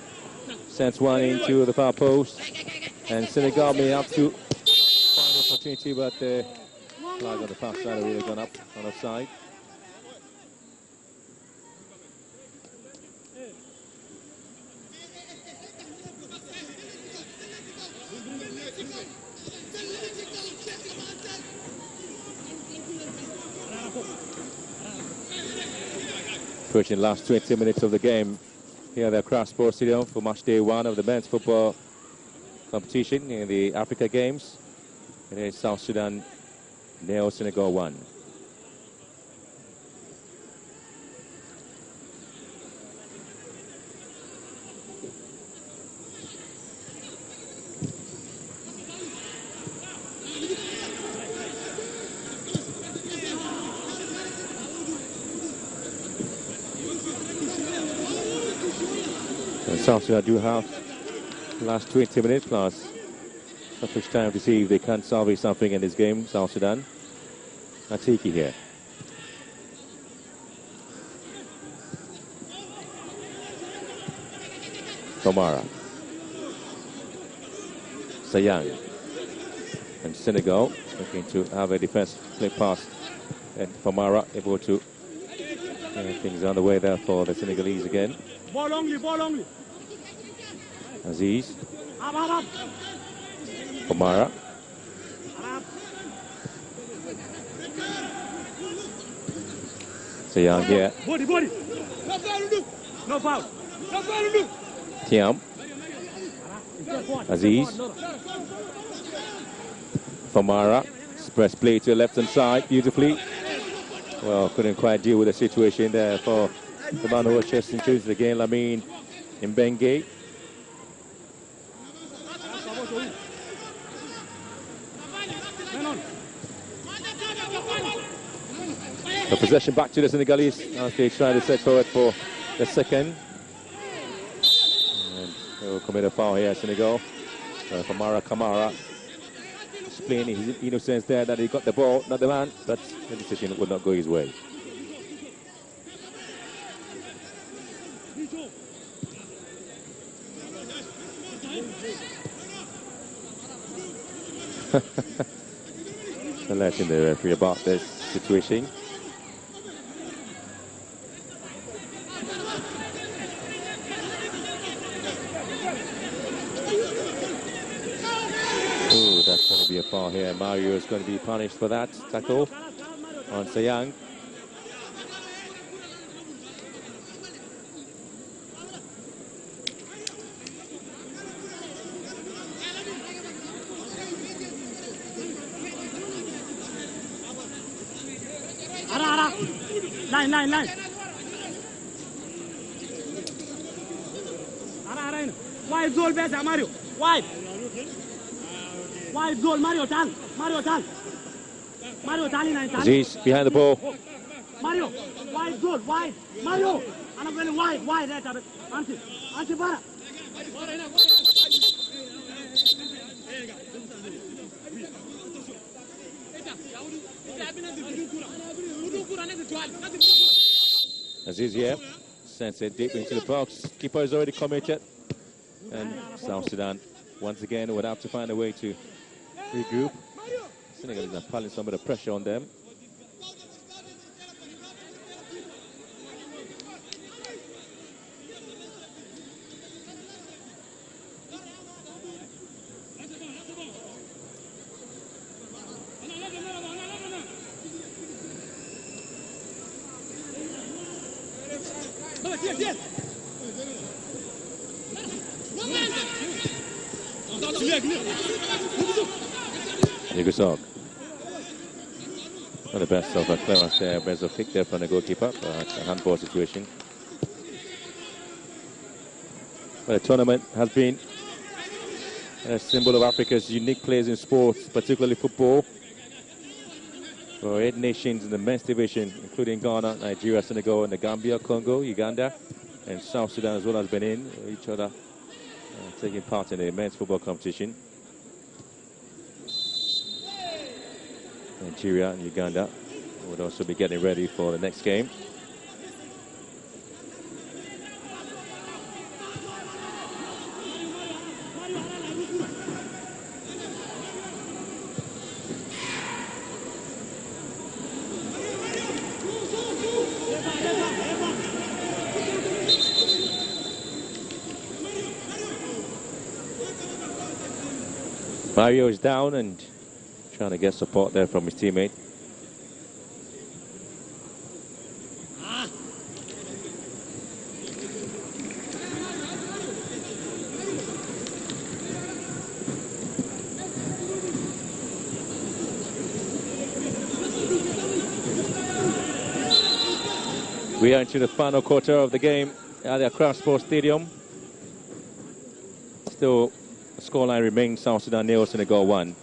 Sends one into the far post. And Senegal may have to find an opportunity, but the flag on the far side have really gone up on offside. Approaching the last 20 minutes of the game here at the Accra Sports Stadium for match day 1 of the men's football competition in the Africa Games. It is South Sudan 0, Senegal 1. South Sudan do have the last 20 minutes plus sufficient time to see if they can salvage something in this game. South Sudan. Atiki here. Tomara. Sayang. And Senegal looking to have a defense play pass. And Tomara able to get things on the way there for the Senegalese again. Ball only, ball only. Aziz. Up. Kamara. Sayang here. Body. No foul. Tiam. Aziz. Famara. Express play to the left hand side beautifully. Well, couldn't quite deal with the situation there for the man who was just introduced the game, Lamine Mbenge. The possession back to the Senegalese as they try to set forward for the second. And they will commit a foul here, Senegal. Kamara explaining his innocence there that he got the ball, not the man, but the decision would not go his way. Alerting the referee about this situation. Oh, that's going to be a foul here. Mario is going to be punished for that tackle on Sayang. Line. Wide goal, better, Mario. Wide goal, Mario Tan. Aziz behind the ball. Mario, wide goal, wide. Mario, I'm going wide, right. Anti, para. Aziz here, sends it deep into the box. Keeper is already committed. And South Sudan, once again, would have to find a way to regroup. Senegal is applying some of the pressure on them. Yugosog. Not the best of a clearance there, best of pick there from the goalkeeper, but a handball situation. But the tournament has been a symbol of Africa's unique players in sports, particularly football. For 8 nations in the men's division, including Ghana, Nigeria, Senegal, and the Gambia, Congo, Uganda, and South Sudan as well as Benin, each other taking part in the men's football competition. Nigeria and Uganda would also be getting ready for the next game. Mario is down and trying to get support there from his teammate. We are into the final quarter of the game at the Accra Sports Stadium. Still, the scoreline remains South Sudan 0, Senegal 1.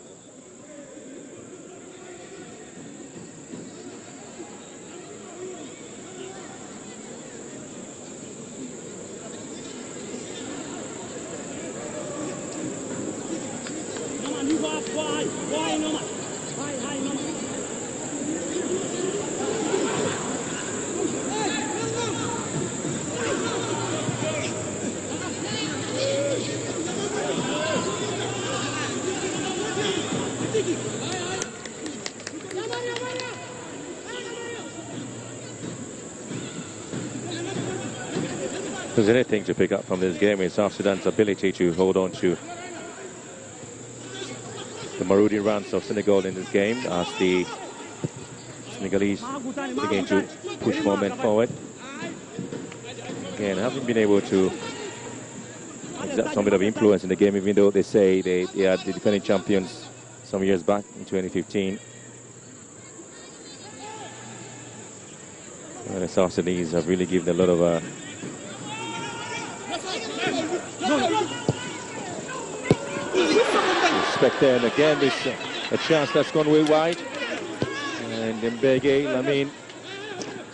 If there's anything to pick up from this game, is South Sudan's ability to hold on to the marauding runs of Senegal in this game, as the Senegalese begin to push more men forward. Again, haven't been able to exert some bit of influence in the game, even though they say they are the defending champions some years back in 2015. The South Sudanese have really given a lot of respect there, and again this a chance that's gone way wide, and Mbege Lamine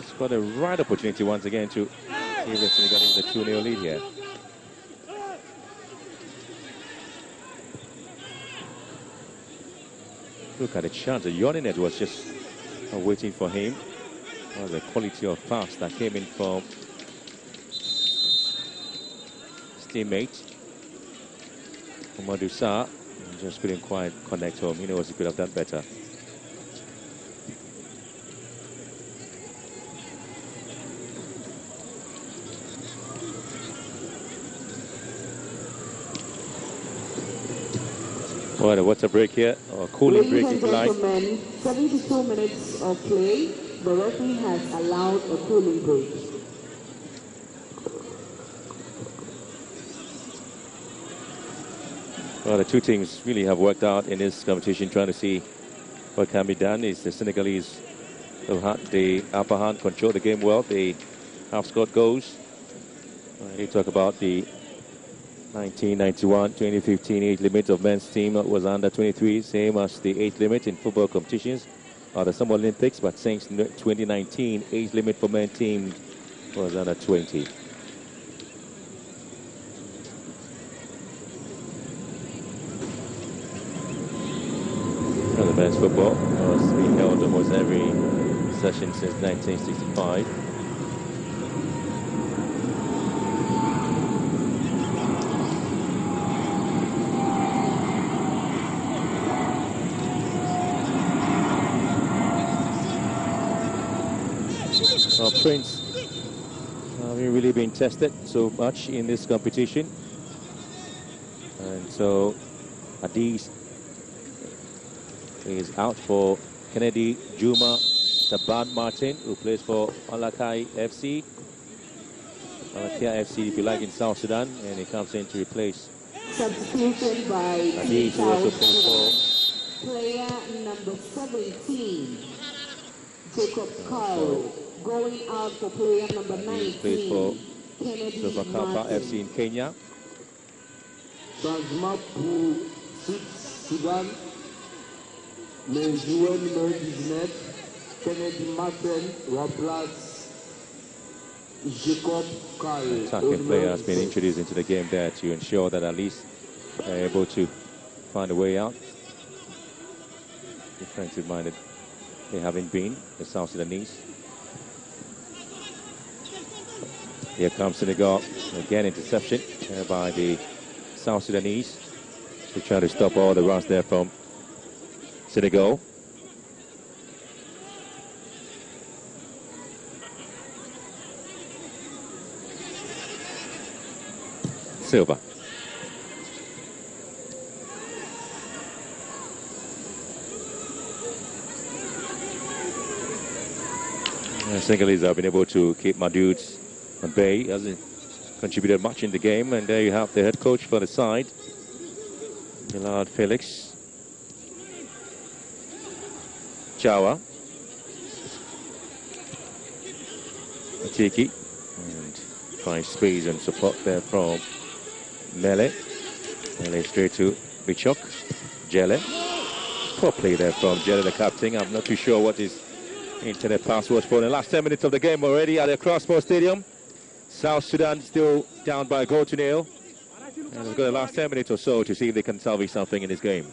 has got a right opportunity once again to give the Senegalese a 2-0 lead here. Look at the chance, the Yoninet was just waiting for him. Well, the quality of pass that came in from his teammate Mamadou Sarr. Just couldn't quite connect home. He knows he could have done better. Well, what's a break here? Or a cooling break, if you like. 72 minutes of play. The referee has allowed a cooling break. Well, the two teams really have worked out in this competition, trying to see what can be done. Is the Senegalese who had the upper hand, control the game well. They have scored goals. They talk about the 1991-2015 age limit of men's team was under 23, same as the age limit in football competitions or the Summer Olympics, but since 2019, age limit for men's team was under 20. The men's football has been held almost every session since 1965. Prince haven't really been tested so much in this competition, and so Adis is out for Kennedy Juma Taban Martin, who plays for Malakai FC. Malakai FC, if you like, in South Sudan, and he comes in to replace Substitution by He's South also Sudan. Player number 17, Jacob Carl, going out for player number 19, for Kennedy Sofakapa Martin. FC in Kenya. Changement pour Sudan. Le joueur numéro 19, Kennedy Martin, remplace Jacob Carl. Attacking player has been introduced into the game there to ensure that at least they're able to find a way out. Defensive minded they haven't been, the South Sudanese. Here comes Senegal. Again, interception by the South Sudanese. They try to stop all the runs there from Senegal. Silva. Senegalese have been able to keep my dudes at bay. Hasn't contributed much in the game, and there you have the head coach for the side, Gillard Felix. Chawa. Atiki. And finds space and support there from Mele. Mele straight to Bichok. Jele. Poor play there from Jele, the captain. I'm not too sure what his internet pass was for. In the last 10 minutes of the game already at the Crossport Stadium. South Sudan still down by a goal to nil. And we've got the last 10 minutes or so to see if they can salvage something in this game.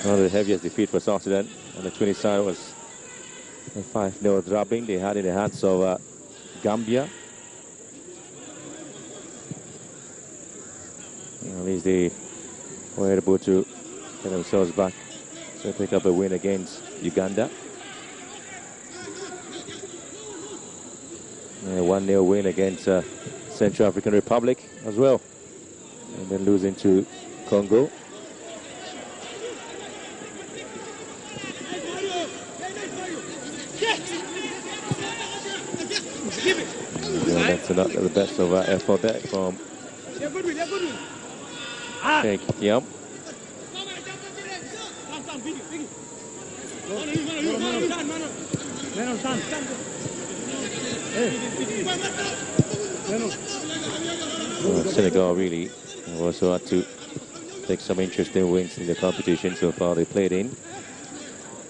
One of the heaviest defeat for South Sudan on the 20 side was a 5-0 drubbing they had in the hands of Gambia. At least they were able to get themselves back to pick up a win against Uganda. A 1-0 win against Central African Republic as well. And then losing to Congo. That's not the best of effort there from Tiam. Senegal really also had to take some interesting wins in the competition so far they played in.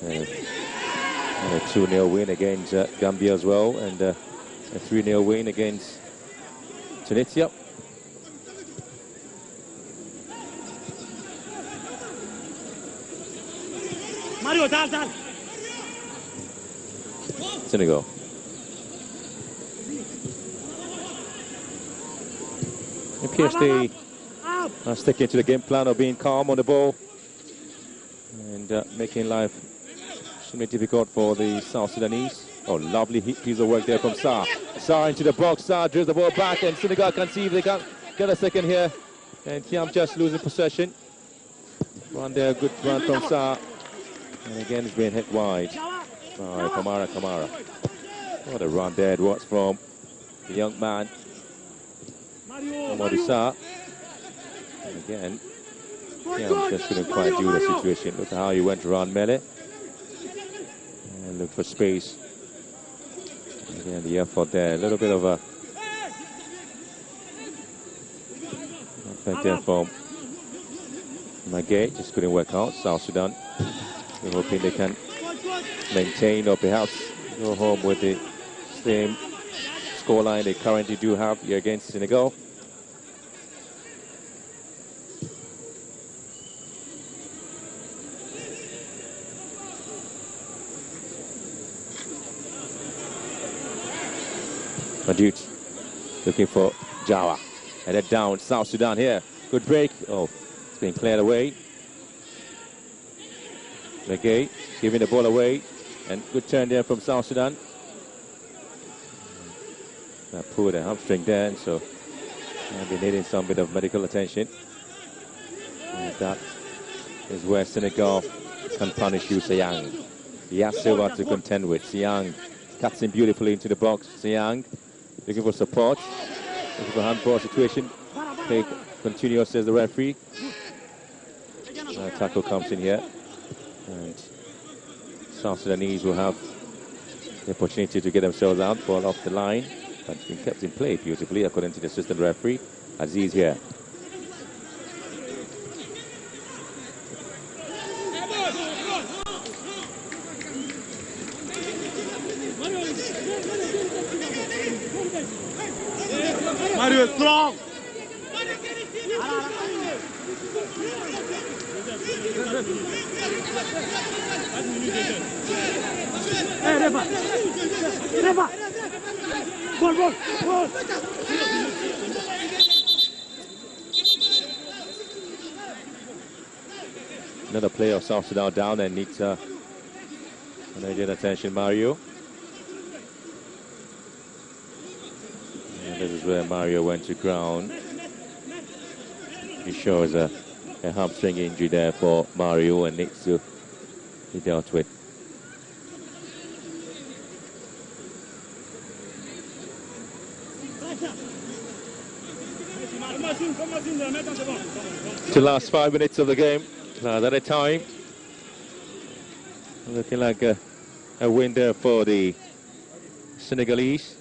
And a 2-0 win against Gambia as well, and a 3-0 win against Tunisia. Mario, dal. Senegal. It appears they are sticking to the game plan of being calm on the ball and making life extremely difficult for the South Sudanese. Oh, lovely piece of work there from Sarr. Sarr into the box. Sarr drills the ball back, and Senegal can see if they can get a second here. And Thiam just losing possession. Run there, good run from Sarr. And again, it's being hit wide by Kamara. What a run there it was from the young man, Mamadou Sarr. And again, Thiam just couldn't quite do the situation. Look at how he went around Mele. And look for space. Again, the effort there, a little bit of a effect there from Magay, just couldn't work out. South Sudan, we're hoping they can maintain or perhaps go home with the same scoreline they currently do have here against Senegal. Madut looking for Jawa. Headed down, South Sudan here. Good break. Oh, it's been cleared away. McGay giving the ball away. And good turn there from South Sudan. Pulled a hamstring there, and so I'll be needing some bit of medical attention. And that is where Senegal can punish you, Seyang. He has Silva to contend with. Seyang cuts him beautifully into the box. Seyang looking for support. Looking for handball situation. Play continuous, says the referee. Tackle comes in here. And South Sudanese will have the opportunity to get themselves out. Ball off the line. But it's been kept in play beautifully, according to the assistant referee. Aziz here. Mario is strong. Hey, Reba. Ball. Another player of South Sudan down and needs immediate attention, Mario. And this is where Mario went to ground. He shows a hamstring injury there for Mario and needs to be dealt with. The last 5 minutes of the game, at a time. Looking like a win there for the Senegalese.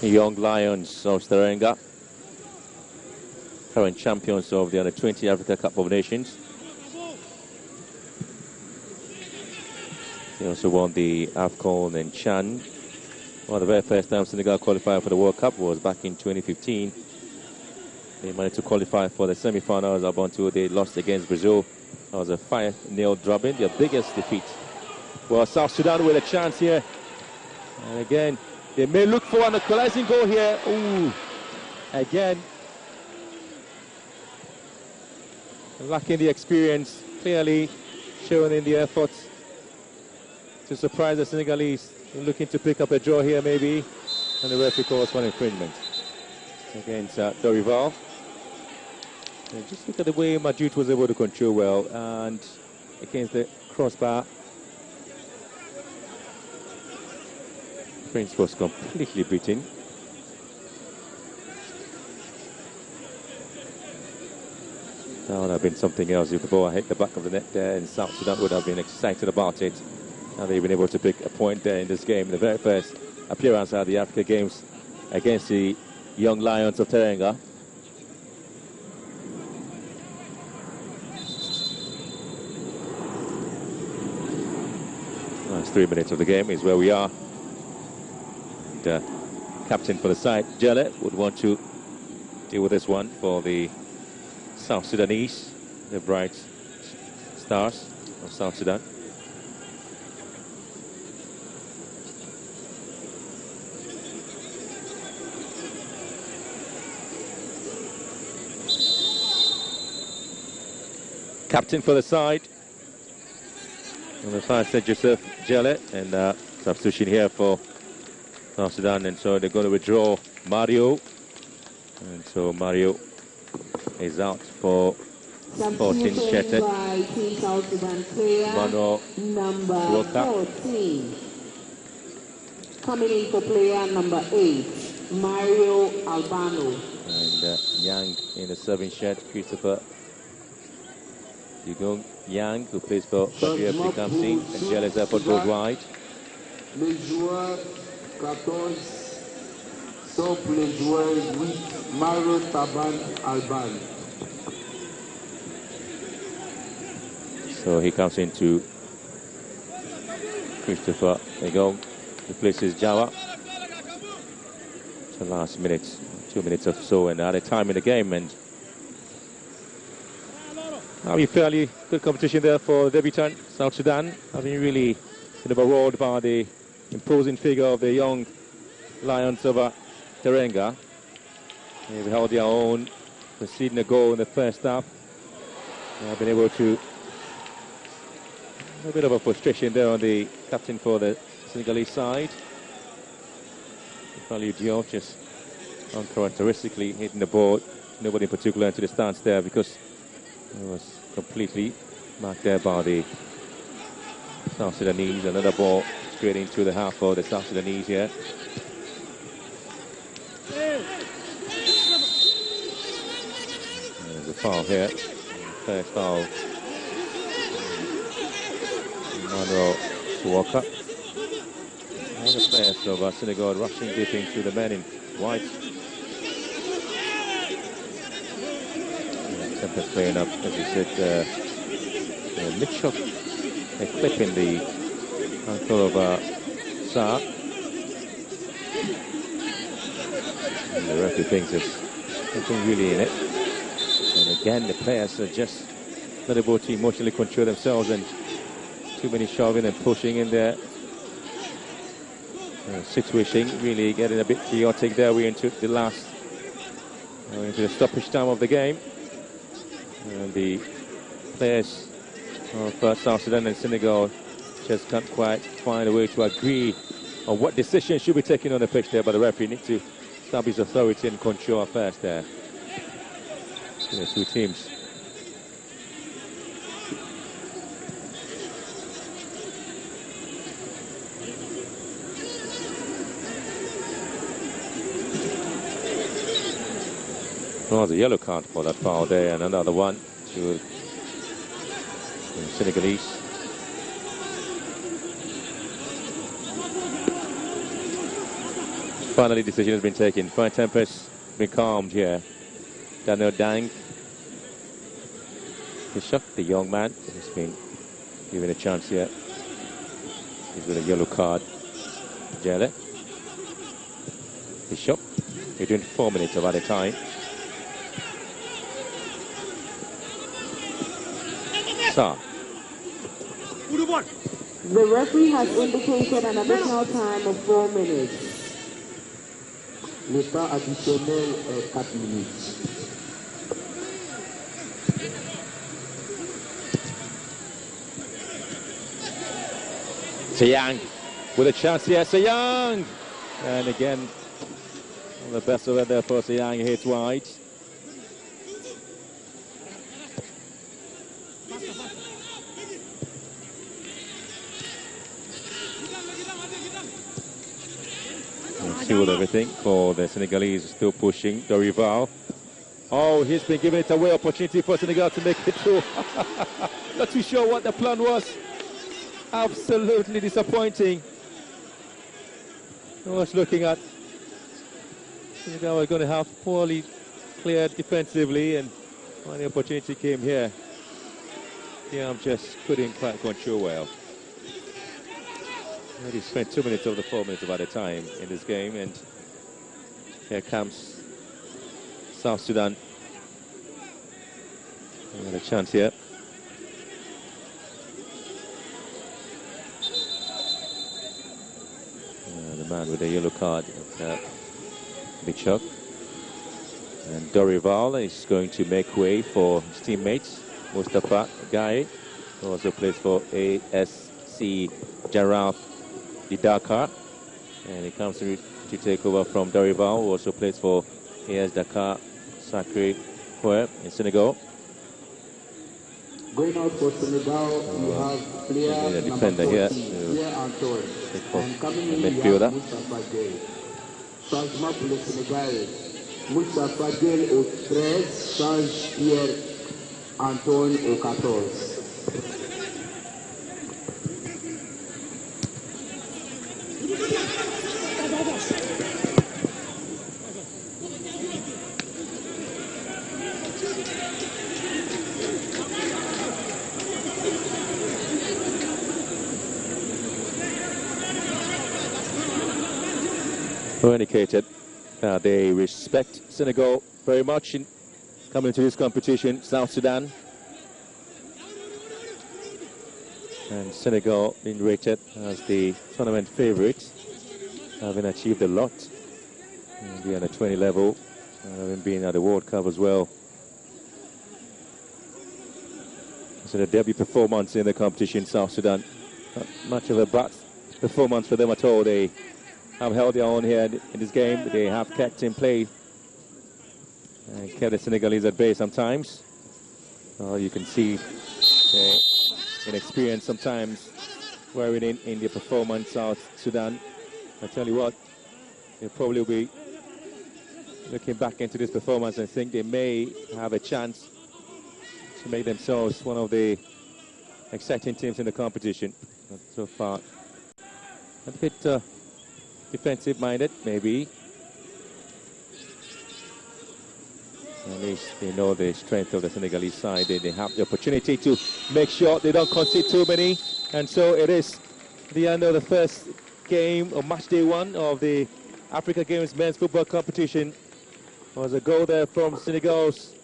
The Young Lions of Starenga, current champions of the Under-20 Africa Cup of Nations. They also won the AFCON and Chan. Well, the very first time Senegal qualified for the World Cup was back in 2015. They managed to qualify for the semi-finals up until they lost against Brazil. That was a 5-0 drubbing, their biggest defeat. Well, South Sudan with a chance here. And again, they may look for an equalizing goal here. Ooh, again. Lacking the experience, clearly shown in the efforts to surprise the Senegalese. Looking to pick up a draw here maybe. And the referee calls for an infringement against Dorival. And just look at the way Madrid was able to control well and against the crossbar. Prince was completely beaten. That would have been something else if the ball hit the back of the net there, and South Sudan would have been excited about it. Now they've been able to pick a point there in this game, the very first appearance at the Africa Games against the Young Lions of Teranga. Last 3 minutes of the game is where we are. And, captain for the side, Jelle, would want to deal with this one for the South Sudanese, the bright stars of South Sudan. Captain for the side. On the side said Joseph Jelle, and substitution here for South Sudan, and so they're going to withdraw Mario, and so Mario is out for Sporting Shetted. Manuel number 14. Coming in for player number 8, Mario Albano. And Yang in the serving shed, Christopher Dugong Yang, who plays for PFC, comes in, and Jelle's effort goes wide. Les joueurs 14 sont les joueurs 8, Mario Taban Alban. So he comes into Christopher Dugong, replaces Jawa. So last minutes, 2 minutes or so, and at a time in the game, and now a fairly good competition there for the debutant South Sudan, having really been overawed by the imposing figure of the young Lions of Terenga. They've held their own, conceding a goal in the first half. They've been able to, a bit of a frustration there on the captain for the Senegalese side. Value Diop just uncharacteristically hitting the ball, nobody in particular into the stance there because it was completely marked there by the South Sudanese. Another ball straight into the half of the South Sudanese here. There's a foul here. First foul. Emmanuel Walker. All the players of Senegal rushing deep into the men in white. Tempest playing up, as you said, Mitchell clipping the ankle of Saar. And the referee thinks there's nothing really in it. And again, the players are just not able to emotionally control themselves, and too many shoving and pushing in there. Situation really getting a bit chaotic there. We're into the last, into the stoppage time of the game. And the players of South Sudan and Senegal just can't quite find a way to agree on what decision should be taken on the pitch there, but the referee needs to establish authority and control affairs there. The two teams. Well, the yellow card for that foul there, and another one to the Senegalese. Finally, decision has been taken. Fire Tempest been calmed here. Daniel Dang, Bishop, the young man, has been given a chance here. He's with a yellow card. Jelle. Bishop, you're doing 4 minutes of added time. Saar. The referee has indicated an additional time of 4 minutes. Le temps additionnel est 4 minutes. Sayang with a chance here, Sayang! And again, the best of it there for Sayang, he hits wide. Sealed everything for the Senegalese, still pushing. Dorival. Oh, he's been given it away, opportunity for Senegal to make it through. Not too sure what the plan was. Absolutely disappointing. I was looking at Senegal were going to have poorly cleared defensively, and when the opportunity came here, Diam just couldn't quite control well. He spent 2 minutes of the 4 minutes of added time in this game, and here comes South Sudan. Another chance here. The man with the yellow card, Bichok. And Dorival is going to make way for his teammates. Mustafa Guy, who also plays for ASC Giraffe Dakar, and he comes to take over from Dorival, who also plays for AS Dakar Sacré Coeur in Senegal. Going out for Senegal, you have player a defender here, and coming in midfielder. Changement pour le Sénégal. Moussa Fadel au 13, change Pierre Antoine au 14. Indicated they respect Senegal very much in coming to this competition. South Sudan And Senegal being rated as the tournament favourites, having achieved a lot in the under-20 level, and having been at the World Cup as well. So the debut performance in the competition, South Sudan, not much of a bad performance for them at all. They have held their own here in this game. They have kept in play and kept the Senegalese at bay sometimes. You can see inexperience sometimes wearing in their performance, South Sudan. I tell you what, they'll probably be looking back into this performance and think they may have a chance to make themselves one of the exciting teams in the competition. But so far, a bit defensive-minded, maybe. At least they know the strength of the Senegalese side. They have the opportunity to make sure they don't concede too many. And so it is the end of the first game, or match day one of the Africa Games men's football competition. There was a goal there from Senegal's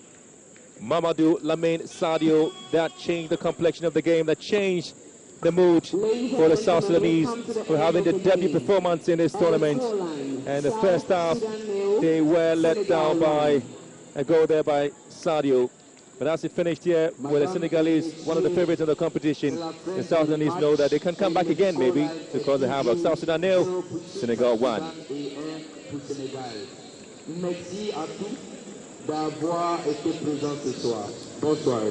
Mamadou Lamine Sadio that changed the complexion of the game, that changed the mood for the South Sudanese for having the debut performance in this tournament. And the first half, they were let down by a goal there by Sadio. But as it finished here with the Senegalese, one of the favorites in the competition, the South Sudanese know that they can come back again maybe, because they have a South Sudan 0, Senegal 1. Merci à tous d'avoir été présents ce soir. Bonsoir.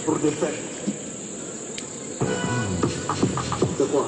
Pour des fêtes. C'est quoi?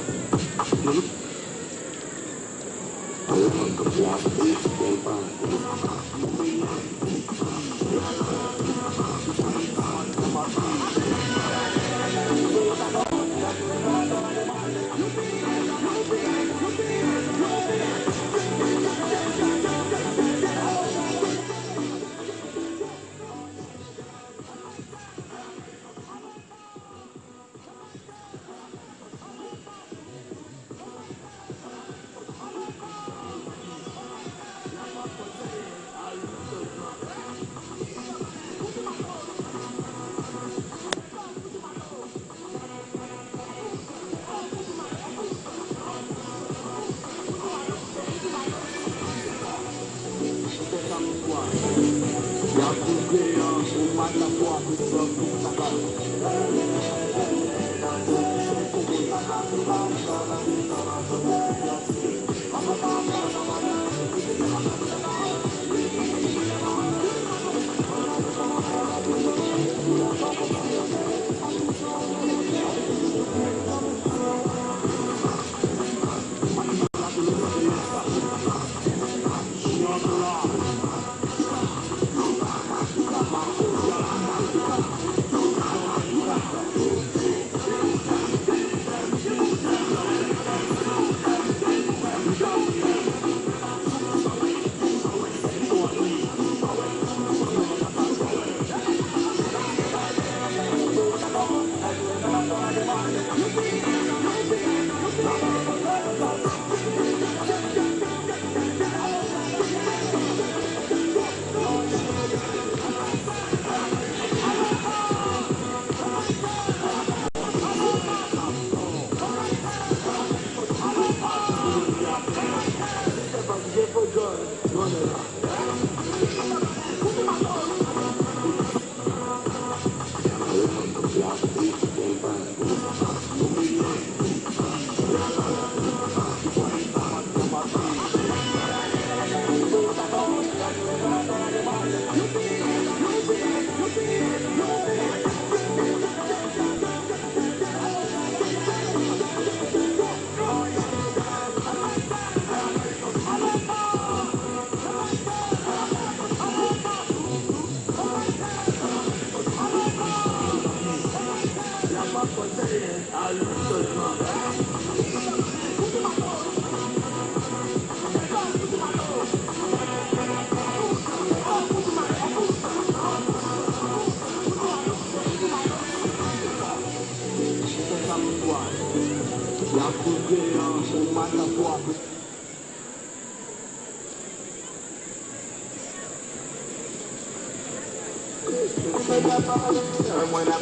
I'm